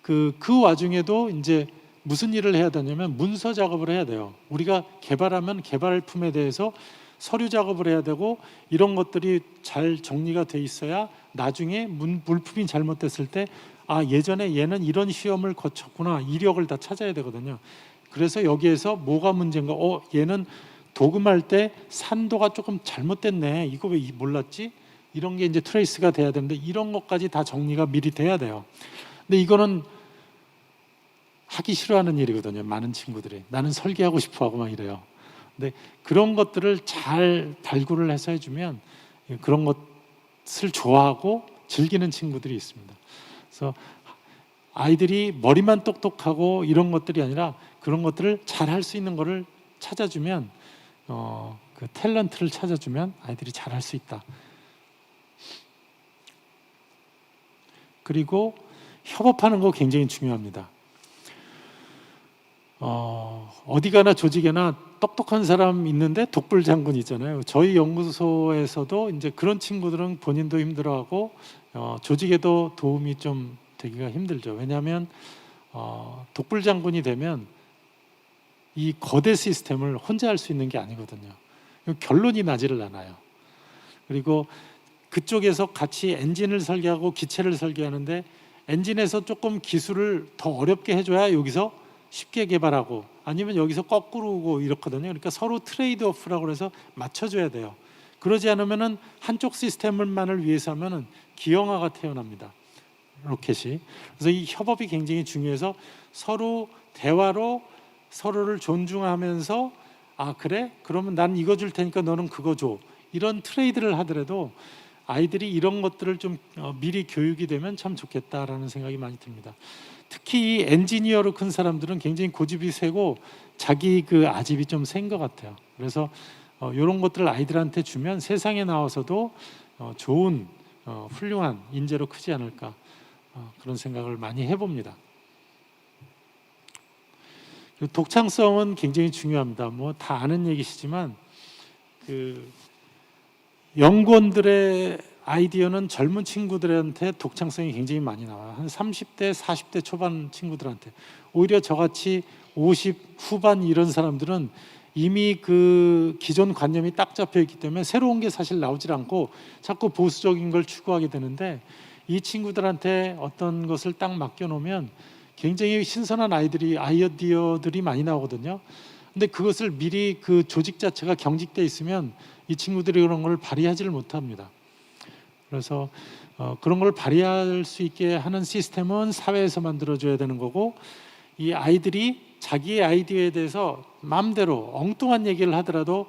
그 와중에도 이제 무슨 일을 해야 되냐면 문서 작업을 해야 돼요. 우리가 개발하면 개발품에 대해서 서류 작업을 해야 되고, 이런 것들이 잘 정리가 돼 있어야 나중에 물품이 잘못됐을 때 예전에 얘는 이런 시험을 거쳤구나, 이력을 다 찾아야 되거든요. 그래서 여기에서 뭐가 문제인가, 얘는 도금할 때 산도가 조금 잘못됐네, 이거 왜 몰랐지? 이런 게 이제 트레이스가 돼야 되는데, 이런 것까지 다 정리가 미리 돼야 돼요. 근데 이거는 하기 싫어하는 일이거든요. 많은 친구들이 나는 설계하고 싶어하고 막 이래요. 근데 그런 것들을 잘 발굴을 해서 해주면 그런 것을 좋아하고 즐기는 친구들이 있습니다. 그래서 아이들이 머리만 똑똑하고 이런 것들이 아니라 그런 것들을 잘 할 수 있는 거를 찾아주면, 그 탤런트를 찾아주면 아이들이 잘 할 수 있다. 그리고 협업하는 거 굉장히 중요합니다. 어디 가나 조직에나 똑똑한 사람 있는데 독불 장군 있잖아요. 저희 연구소에서도 이제 그런 친구들은 본인도 힘들어하고 조직에도 도움이 좀 되기가 힘들죠. 왜냐하면 독불 장군이 되면 이 거대 시스템을 혼자 할 수 있는 게 아니거든요. 결론이 나지를 않아요. 그리고 그쪽에서 같이 엔진을 설계하고 기체를 설계하는데, 엔진에서 조금 기술을 더 어렵게 해줘야 여기서 쉽게 개발하고, 아니면 여기서 거꾸로 오고 이렇거든요. 그러니까 서로 트레이드 오프라고 해서 맞춰줘야 돼요. 그러지 않으면은 한쪽 시스템만을 위해서 하면은 기형아가 태어납니다. 로켓이. 그래서 이 협업이 굉장히 중요해서 서로 대화로 서로를 존중하면서 아 그래? 그러면 난 이거 줄 테니까 너는 그거 줘. 이런 트레이드를 하더라도 아이들이 이런 것들을 좀 미리 교육이 되면 참 좋겠다라는 생각이 많이 듭니다. 특히 이 엔지니어로 큰 사람들은 굉장히 고집이 세고 자기 그 아집이 좀 센 것 같아요. 그래서 이런 것들을 아이들한테 주면 세상에 나와서도 좋은 훌륭한 인재로 크지 않을까 그런 생각을 많이 해봅니다. 독창성은 굉장히 중요합니다. 뭐 다 아는 얘기시지만 그 연구원들의 아이디어는 젊은 친구들한테 독창성이 굉장히 많이 나와요. 한 30대, 40대 초반 친구들한테. 오히려 저같이 50 후반 이런 사람들은 이미 그 기존 관념이 딱 잡혀 있기 때문에 새로운 게 사실 나오질 않고 자꾸 보수적인 걸 추구하게 되는데 이 친구들한테 어떤 것을 딱 맡겨놓으면 굉장히 신선한 아이디어들이 많이 나오거든요. 근데 그것을 미리 그 조직 자체가 경직돼 있으면 이 친구들이 그런 걸 발휘하지를 못합니다. 그래서 그런 걸 발휘할 수 있게 하는 시스템은 사회에서 만들어줘야 되는 거고 이 아이들이 자기의 아이디어에 대해서 마음대로 엉뚱한 얘기를 하더라도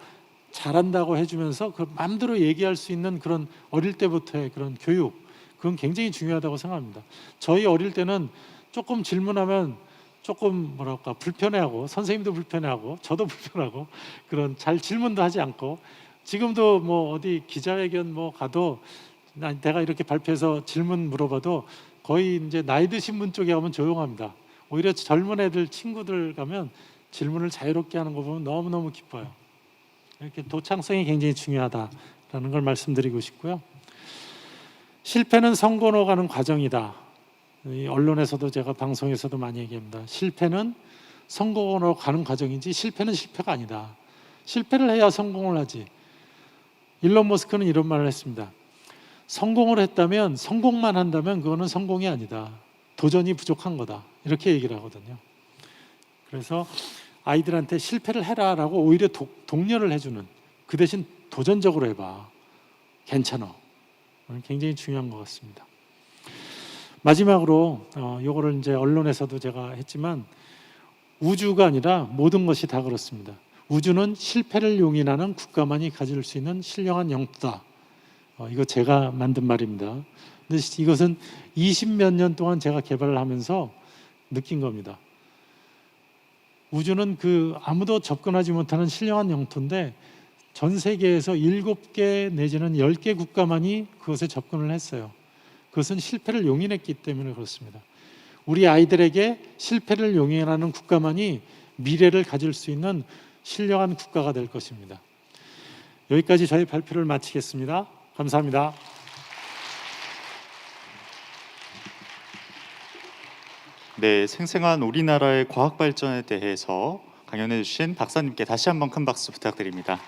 잘한다고 해주면서 그 마음대로 얘기할 수 있는 그런 어릴 때부터의 그런 교육 그건 굉장히 중요하다고 생각합니다. 저희 어릴 때는 조금 질문하면 조금 뭐랄까 불편해하고 선생님도 불편해하고 저도 불편하고 그런 잘 질문도 하지 않고 지금도 뭐 어디 기자회견 뭐 가도 내가 이렇게 발표해서 질문 물어봐도 거의 이제 나이 드신 분 쪽에 가면 조용합니다. 오히려 젊은 애들 친구들 가면 질문을 자유롭게 하는 거 보면 너무너무 기뻐요. 이렇게 독창성이 굉장히 중요하다라는 걸 말씀드리고 싶고요. 실패는 성공으로 가는 과정이다. 이 언론에서도 제가 방송에서도 많이 얘기합니다. 실패는 성공으로 가는 과정이지 실패는 실패가 아니다. 실패를 해야 성공을 하지. 일론 머스크는 이런 말을 했습니다. 성공을 했다면 성공만 한다면 그거는 성공이 아니다. 도전이 부족한 거다. 이렇게 얘기를 하거든요. 그래서 아이들한테 실패를 해라라고 오히려 독려를 해주는 그 대신 도전적으로 해봐. 괜찮아. 굉장히 중요한 것 같습니다. 마지막으로 요거를 이제 언론에서도 제가 했지만 우주가 아니라 모든 것이 다 그렇습니다. 우주는 실패를 용인하는 국가만이 가질 수 있는 신령한 영토다. 이거 제가 만든 말입니다. 근데 이것은 20몇 년 동안 제가 개발을 하면서 느낀 겁니다. 우주는 그 아무도 접근하지 못하는 신령한 영토인데 전 세계에서 7개 내지는 10개 국가만이 그것에 접근을 했어요. 그것은 실패를 용인했기 때문에 그렇습니다. 우리 아이들에게 실패를 용인하는 국가만이 미래를 가질 수 있는 신령한 국가가 될 것입니다. 여기까지 저희 발표를 마치겠습니다. 감사합니다. 네, 생생한 우리나라의 과학 발전에 대해서 강연해 주신 박사님께 다시 한번 큰 박수 부탁드립니다.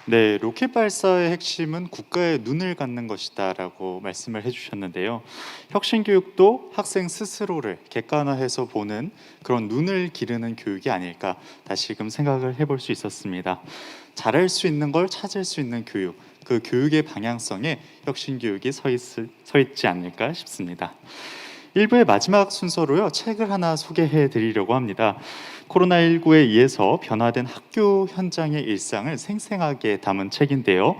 네, 로켓 발사의 핵심은 국가의 눈을 갖는 것이다라고 말씀을 해주셨는데요. 혁신교육도 학생 스스로를 객관화해서 보는 그런 눈을 기르는 교육이 아닐까 다시금 생각을 해볼 수 있었습니다. 잘할 수 있는 걸 찾을 수 있는 교육, 그 교육의 방향성에 혁신교육이 서 있지 않을까 싶습니다. 1부의 마지막 순서로요, 책을 하나 소개해 드리려고 합니다. 코로나19에 의해서 변화된 학교 현장의 일상을 생생하게 담은 책인데요.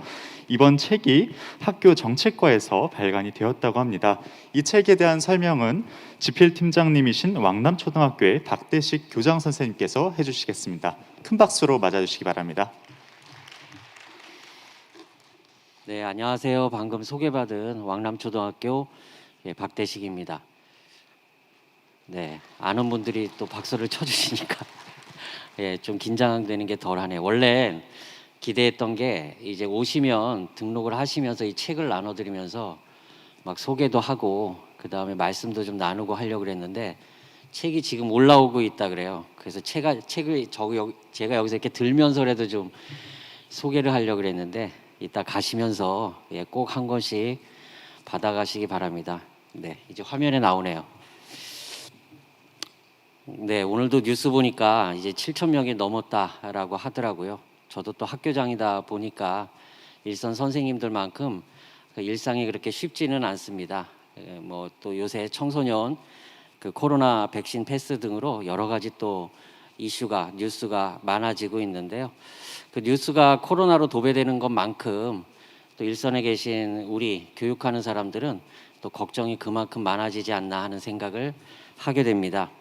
이번 책이 학교 정책과에서 발간이 되었다고 합니다. 이 책에 대한 설명은 지필 팀장님이신 왕남초등학교의 박대식 교장 선생님께서 해주시겠습니다. 큰 박수로 맞아주시기 바랍니다. 네, 안녕하세요. 방금 소개받은 왕남초등학교 박대식입니다. 네, 아는 분들이 또 박수를 쳐주시니까 좀 긴장되는 게 덜하네요. 원래 기대했던 게 이제 오시면 등록을 하시면서 이 책을 나눠드리면서 막 소개도 하고 그 다음에 말씀도 좀 나누고 하려고 그랬는데 책이 지금 올라오고 있다 그래요. 그래서 책을 제가 여기서 이렇게 들면서라도 좀 소개를 하려고 그랬는데 이따 가시면서 꼭 한 권씩 받아가시기 바랍니다. 네, 이제 화면에 나오네요. 네, 오늘도 뉴스 보니까 이제 7천 명이 넘었다라고 하더라고요. 저도 또 학교장이다 보니까 일선 선생님들만큼 그 일상이 그렇게 쉽지는 않습니다. 뭐 또 요새 청소년 그 코로나 백신 패스 등으로 여러 가지 또 이슈가 뉴스가 많아지고 있는데요. 그 뉴스가 코로나로 도배되는 것만큼 또 일선에 계신 우리 교육하는 사람들은 또 걱정이 그만큼 많아지지 않나 하는 생각을 하게 됩니다.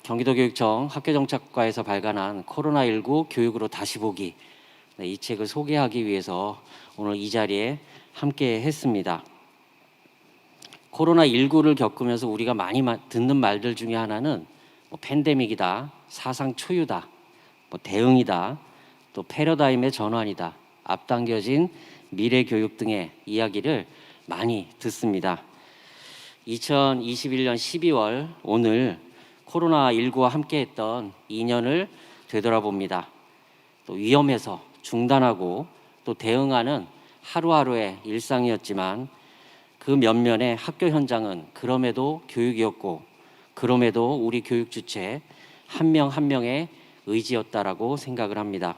경기도교육청 학교정책과에서 발간한 코로나19 교육으로 다시 보기, 네, 이 책을 소개하기 위해서 오늘 이 자리에 함께 했습니다. 코로나19를 겪으면서 우리가 많이 듣는 말들 중에 하나는 뭐 팬데믹이다, 사상 초유다, 뭐 대응이다, 또 패러다임의 전환이다, 앞당겨진 미래 교육 등의 이야기를 많이 듣습니다. 2021년 12월 오늘 코로나19와 함께했던 2년을 되돌아봅니다. 또 위험해서 중단하고 또 대응하는 하루하루의 일상이었지만 그 면면의 학교 현장은 그럼에도 교육이었고 그럼에도 우리 교육 주체 한 명 한 명의 의지였다라고 생각을 합니다.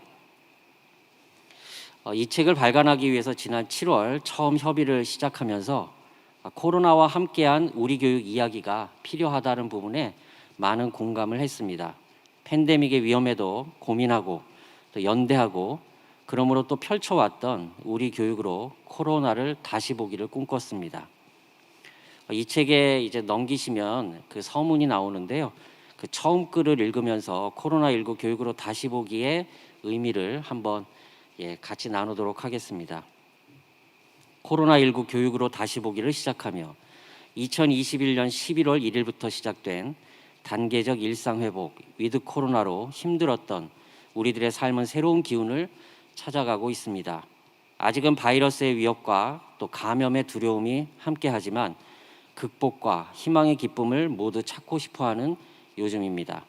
이 책을 발간하기 위해서 지난 7월 처음 협의를 시작하면서 코로나와 함께한 우리 교육 이야기가 필요하다는 부분에 많은 공감을 했습니다. 팬데믹의 위험에도 고민하고 또 연대하고 그러므로 또 펼쳐왔던 우리 교육으로 코로나를 다시 보기를 꿈꿨습니다. 이 책에 이제 넘기시면 그 서문이 나오는데요. 그 처음 글을 읽으면서 코로나19 교육으로 다시 보기의 의미를 한번 같이 나누도록 하겠습니다. 코로나19 교육으로 다시 보기를 시작하며 2021년 11월 1일부터 시작된 단계적 일상회복, 위드 코로나로 힘들었던 우리들의 삶은 새로운 기운을 찾아가고 있습니다. 아직은 바이러스의 위협과 또 감염의 두려움이 함께하지만 극복과 희망의 기쁨을 모두 찾고 싶어하는 요즘입니다.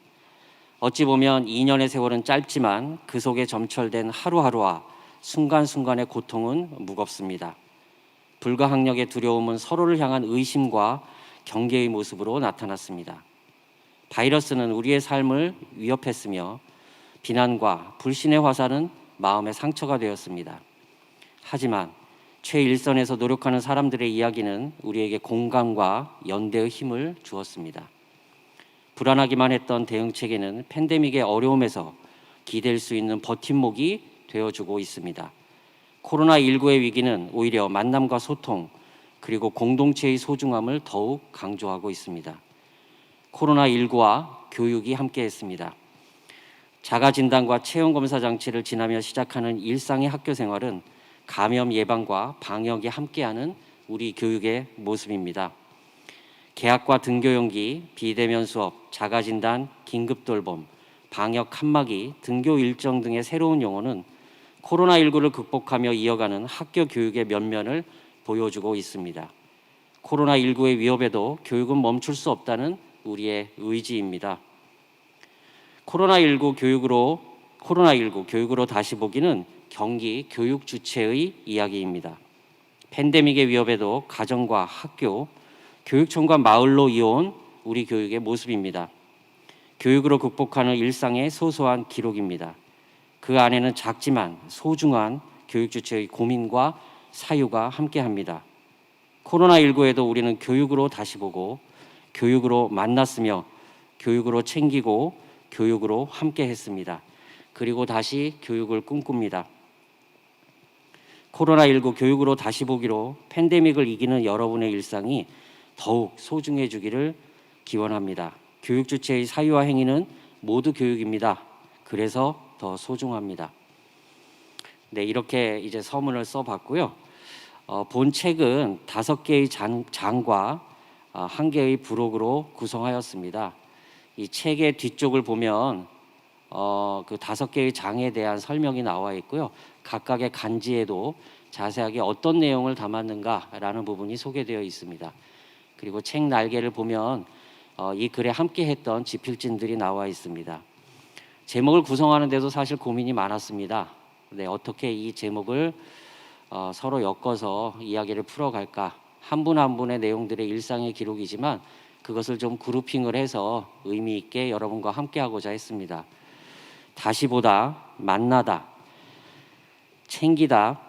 어찌 보면 2년의 세월은 짧지만 그 속에 점철된 하루하루와 순간순간의 고통은 무겁습니다. 불가항력의 두려움은 서로를 향한 의심과 경계의 모습으로 나타났습니다. 바이러스는 우리의 삶을 위협했으며 비난과 불신의 화살은 마음의 상처가 되었습니다. 하지만 최일선에서 노력하는 사람들의 이야기는 우리에게 공감과 연대의 힘을 주었습니다. 불안하기만 했던 대응체계는 팬데믹의 어려움에서 기댈 수 있는 버팀목이 되어주고 있습니다. 코로나19의 위기는 오히려 만남과 소통 그리고 공동체의 소중함을 더욱 강조하고 있습니다. 코로나19와 교육이 함께했습니다. 자가진단과 체온검사 장치를 지나며 시작하는 일상의 학교 생활은 감염 예방과 방역이 함께하는 우리 교육의 모습입니다. 개학과 등교연기, 비대면 수업, 자가진단, 긴급돌봄, 방역 칸막이, 등교 일정 등의 새로운 용어는 코로나19를 극복하며 이어가는 학교 교육의 면면을 보여주고 있습니다. 코로나19의 위협에도 교육은 멈출 수 없다는 우리의 의지입니다. 코로나19 교육으로 다시 보기는 경기 교육 주체의 이야기입니다. 팬데믹의 위협에도 가정과 학교, 교육청과 마을로 이어온 우리 교육의 모습입니다. 교육으로 극복하는 일상의 소소한 기록입니다. 그 안에는 작지만 소중한 교육 주체의 고민과 사유가 함께합니다. 코로나19에도 우리는 교육으로 다시 보고 교육으로 만났으며 교육으로 챙기고 교육으로 함께했습니다. 그리고 다시 교육을 꿈꿉니다. 코로나19 교육으로 다시 보기로 팬데믹을 이기는 여러분의 일상이 더욱 소중해지기를 기원합니다. 교육 주체의 사유와 행위는 모두 교육입니다. 그래서 더 소중합니다. 네, 이렇게 이제 서문을 써봤고요. 본 책은 5개의 장과 1개의 부록으로 구성하였습니다. 이 책의 뒤쪽을 보면 그 5개의 장에 대한 설명이 나와 있고요. 각각의 간지에도 자세하게 어떤 내용을 담았는가라는 부분이 소개되어 있습니다. 그리고 책 날개를 보면 이 글에 함께했던 지필진들이 나와 있습니다. 제목을 구성하는 데도 사실 고민이 많았습니다. 네, 어떻게 이 제목을 서로 엮어서 이야기를 풀어갈까. 한 분 한 분의 내용들의 일상의 기록이지만 그것을 좀 그룹핑을 해서 의미 있게 여러분과 함께 하고자 했습니다. 다시 보다, 만나다, 챙기다,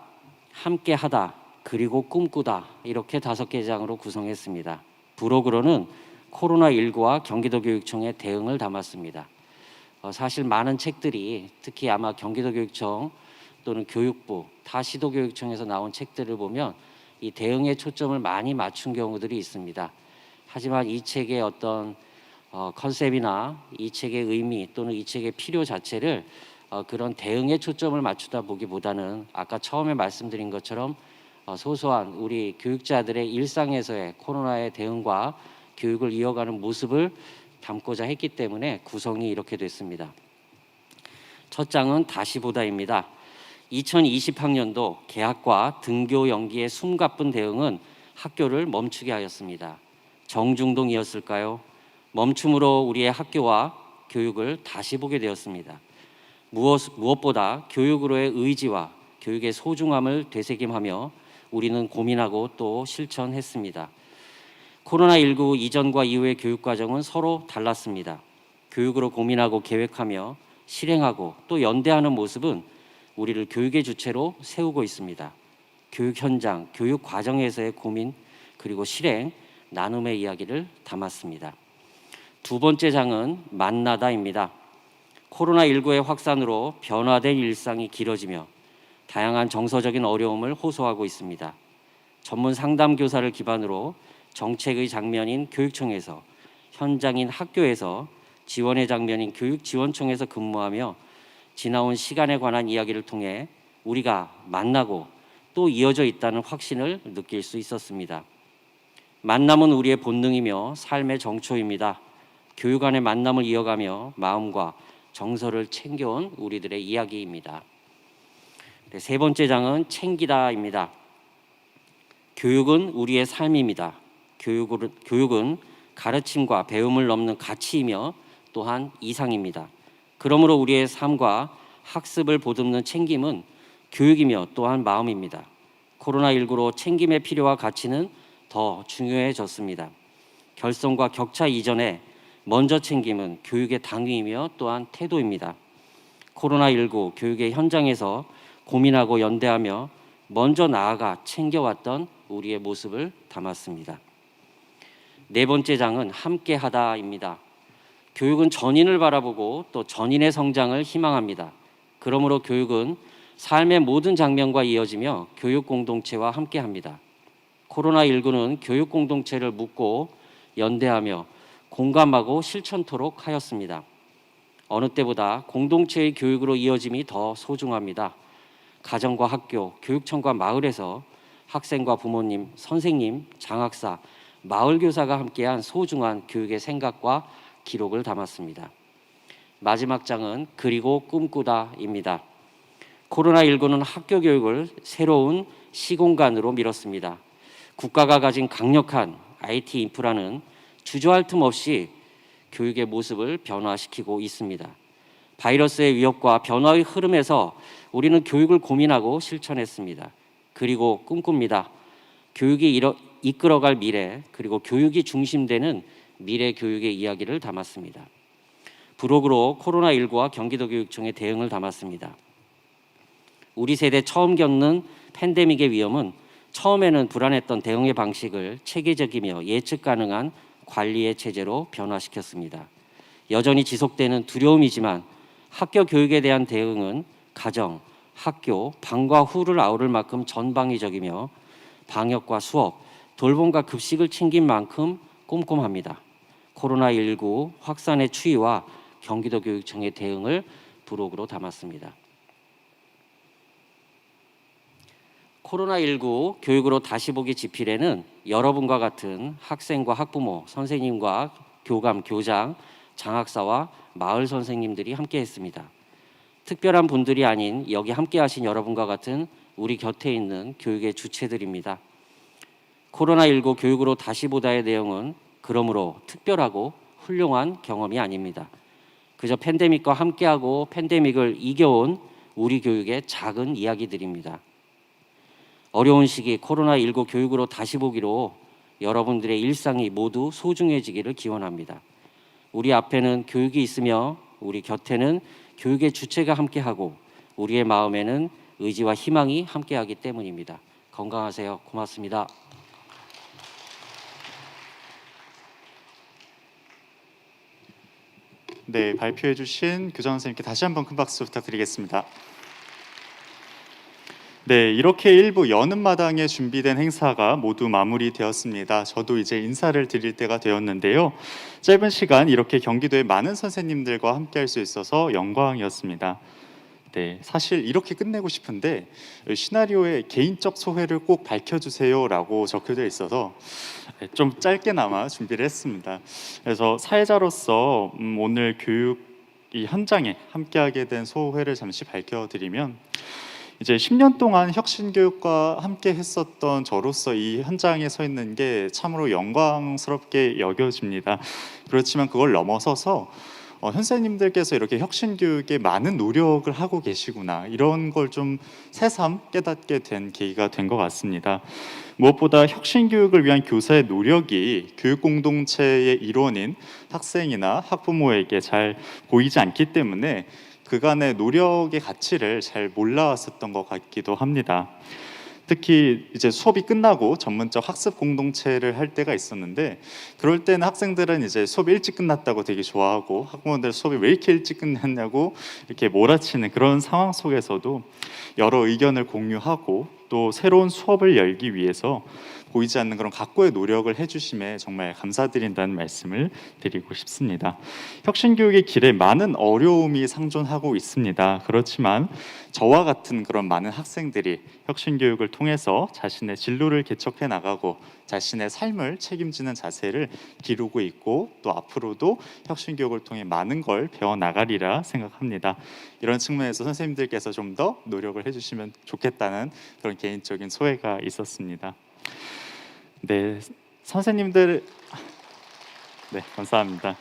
함께하다, 그리고 꿈꾸다, 이렇게 5개 장으로 구성했습니다. 부록으로는 코로나19와 경기도교육청의 대응을 담았습니다. 사실 많은 책들이, 특히 아마 경기도교육청 또는 교육부, 타 시도교육청에서 나온 책들을 보면 이 대응에 초점을 많이 맞춘 경우들이 있습니다. 하지만 이 책의 어떤 컨셉이나 이 책의 의미 또는 이 책의 필요 자체를 그런 대응에 초점을 맞추다 보기보다는 아까 처음에 말씀드린 것처럼 소소한 우리 교육자들의 일상에서의 코로나의 대응과 교육을 이어가는 모습을 담고자 했기 때문에 구성이 이렇게 됐습니다. 첫 장은 다시 보다입니다. 2020학년도 개학과 등교 연기의 숨가쁜 대응은 학교를 멈추게 하였습니다. 정중동이었을까요? 멈춤으로 우리의 학교와 교육을 다시 보게 되었습니다. 무엇보다 교육으로의 의지와 교육의 소중함을 되새김하며 우리는 고민하고 또 실천했습니다. 코로나19 이전과 이후의 교육과정은 서로 달랐습니다. 교육으로 고민하고 계획하며 실행하고 또 연대하는 모습은 우리를 교육의 주체로 세우고 있습니다. 교육 현장, 교육 과정에서의 고민 그리고 실행, 나눔의 이야기를 담았습니다. 두 번째 장은 만나다입니다. 코로나19의 확산으로 변화된 일상이 길어지며 다양한 정서적인 어려움을 호소하고 있습니다. 전문 상담 교사를 기반으로 정책의 장면인 교육청에서, 현장인 학교에서, 지원의 장면인 교육지원청에서 근무하며 지나온 시간에 관한 이야기를 통해 우리가 만나고 또 이어져 있다는 확신을 느낄 수 있었습니다. 만남은 우리의 본능이며 삶의 정초입니다. 교육 안의 만남을 이어가며 마음과 정서를 챙겨온 우리들의 이야기입니다. 세 번째 장은 챙기다입니다. 교육은 우리의 삶입니다. 교육은 가르침과 배움을 넘는 가치이며 또한 이상입니다. 그러므로 우리의 삶과 학습을 보듬는 챙김은 교육이며 또한 마음입니다. 코로나19로 챙김의 필요와 가치는 더 중요해졌습니다. 결손과 격차 이전에 먼저 챙김은 교육의 당위이며 또한 태도입니다. 코로나19 교육의 현장에서 고민하고 연대하며 먼저 나아가 챙겨왔던 우리의 모습을 담았습니다. 네 번째 장은 함께하다입니다. 교육은 전인을 바라보고 또 전인의 성장을 희망합니다. 그러므로 교육은 삶의 모든 장면과 이어지며 교육 공동체와 함께합니다. 코로나19는 교육 공동체를 묻고 연대하며 공감하고 실천토록 하였습니다. 어느 때보다 공동체의 교육으로 이어짐이 더 소중합니다. 가정과 학교, 교육청과 마을에서 학생과 부모님, 선생님, 장학사, 마을교사가 함께한 소중한 교육의 생각과 기록을 담았습니다. 마지막 장은 그리고 꿈꾸다입니다. 코로나19는 학교 교육을 새로운 시공간으로 밀었습니다. 국가가 가진 강력한 IT 인프라는 주저할 틈 없이 교육의 모습을 변화시키고 있습니다. 바이러스의 위협과 변화의 흐름에서 우리는 교육을 고민하고 실천했습니다. 그리고 꿈꿉니다. 교육이 이끌어갈 미래, 그리고 교육이 중심되는 미래 교육의 이야기를 담았습니다. 부록으로 코로나19와 경기도교육청의 대응을 담았습니다. 우리 세대 처음 겪는 팬데믹의 위험은 처음에는 불안했던 대응의 방식을 체계적이며 예측 가능한 관리의 체제로 변화시켰습니다. 여전히 지속되는 두려움이지만 학교 교육에 대한 대응은 가정, 학교, 방과 후를 아우를 만큼 전방위적이며 방역과 수업, 돌봄과 급식을 챙긴 만큼 꼼꼼합니다. 코로나19 확산의 추이와 경기도교육청의 대응을 부록으로 담았습니다. 코로나19 교육으로 다시 보기 집필에는 여러분과 같은 학생과 학부모, 선생님과 교감, 교장, 장학사와 마을 선생님들이 함께했습니다. 특별한 분들이 아닌 여기 함께하신 여러분과 같은 우리 곁에 있는 교육의 주체들입니다. 코로나19 교육으로 다시 보다의 내용은 그러므로 특별하고 훌륭한 경험이 아닙니다. 그저 팬데믹과 함께하고 팬데믹을 이겨온 우리 교육의 작은 이야기들입니다. 어려운 시기 코로나19 교육으로 다시 보기로 여러분들의 일상이 모두 소중해지기를 기원합니다. 우리 앞에는 교육이 있으며 우리 곁에는 교육의 주체가 함께하고 우리의 마음에는 의지와 희망이 함께하기 때문입니다. 건강하세요. 고맙습니다. 네, 발표해 주신 교장 선생님께 다시 한번 큰 박수 부탁드리겠습니다. 네, 이렇게 일부 여는 마당에 준비된 행사가 모두 마무리되었습니다. 저도 이제 인사를 드릴 때가 되었는데요. 짧은 시간 이렇게 경기도의 많은 선생님들과 함께할 수 있어서 영광이었습니다. 네, 사실 이렇게 끝내고 싶은데 시나리오에 개인적 소회를 꼭 밝혀주세요라고 적혀져 있어서 좀 짧게나마 준비를 했습니다. 그래서 사회자로서 오늘 교육 이 현장에 함께하게 된 소회를 잠시 밝혀드리면, 이제 10년 동안 혁신교육과 함께 했었던 저로서 이 현장에 서 있는 게 참으로 영광스럽게 여겨집니다. 그렇지만 그걸 넘어서서 선생님들께서 이렇게 혁신교육에 많은 노력을 하고 계시구나, 이런 걸 좀 새삼 깨닫게 된 계기가 된 것 같습니다. 무엇보다 혁신교육을 위한 교사의 노력이 교육공동체의 일원인 학생이나 학부모에게 잘 보이지 않기 때문에 그간의 노력의 가치를 잘 몰라왔었던 것 같기도 합니다. 특히 이제 수업이 끝나고 전문적 학습 공동체를 할 때가 있었는데, 그럴 때는 학생들은 이제 수업이 일찍 끝났다고 되게 좋아하고 학부모들 수업이 왜 이렇게 일찍 끝났냐고 이렇게 몰아치는 그런 상황 속에서도 여러 의견을 공유하고 또 새로운 수업을 열기 위해서 보이지 않는 그런 각고의 노력을 해주심에 정말 감사드린다는 말씀을 드리고 싶습니다. 혁신교육의 길에 많은 어려움이 상존하고 있습니다. 그렇지만 저와 같은 그런 많은 학생들이 혁신교육을 통해서 자신의 진로를 개척해 나가고 자신의 삶을 책임지는 자세를 기르고 있고, 또 앞으로도 혁신교육을 통해 많은 걸 배워나가리라 생각합니다. 이런 측면에서 선생님들께서 좀 더 노력을 해주시면 좋겠다는 그런 개인적인 소회가 있었습니다. 네, 선생님들, 네, 감사합니다.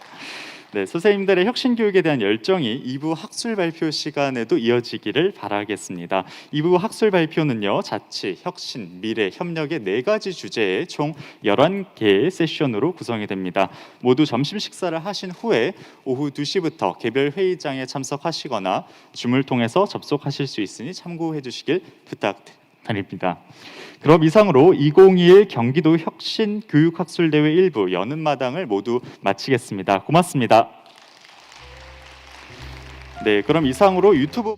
네, 선생님들의 혁신교육에 대한 열정이 2부 학술 발표 시간에도 이어지기를 바라겠습니다. 2부 학술 발표는요, 자치, 혁신, 미래, 협력의 4가지 주제의 총 11개의 세션으로 구성이 됩니다. 모두 점심 식사를 하신 후에 오후 2시부터 개별 회의장에 참석하시거나 줌을 통해서 접속하실 수 있으니 참고해 주시길 부탁드립니다. 그럼 이상으로 2021 경기도 혁신교육학술대회 1부 여는 마당을 모두 마치겠습니다. 고맙습니다. 네, 그럼 이상으로 유튜브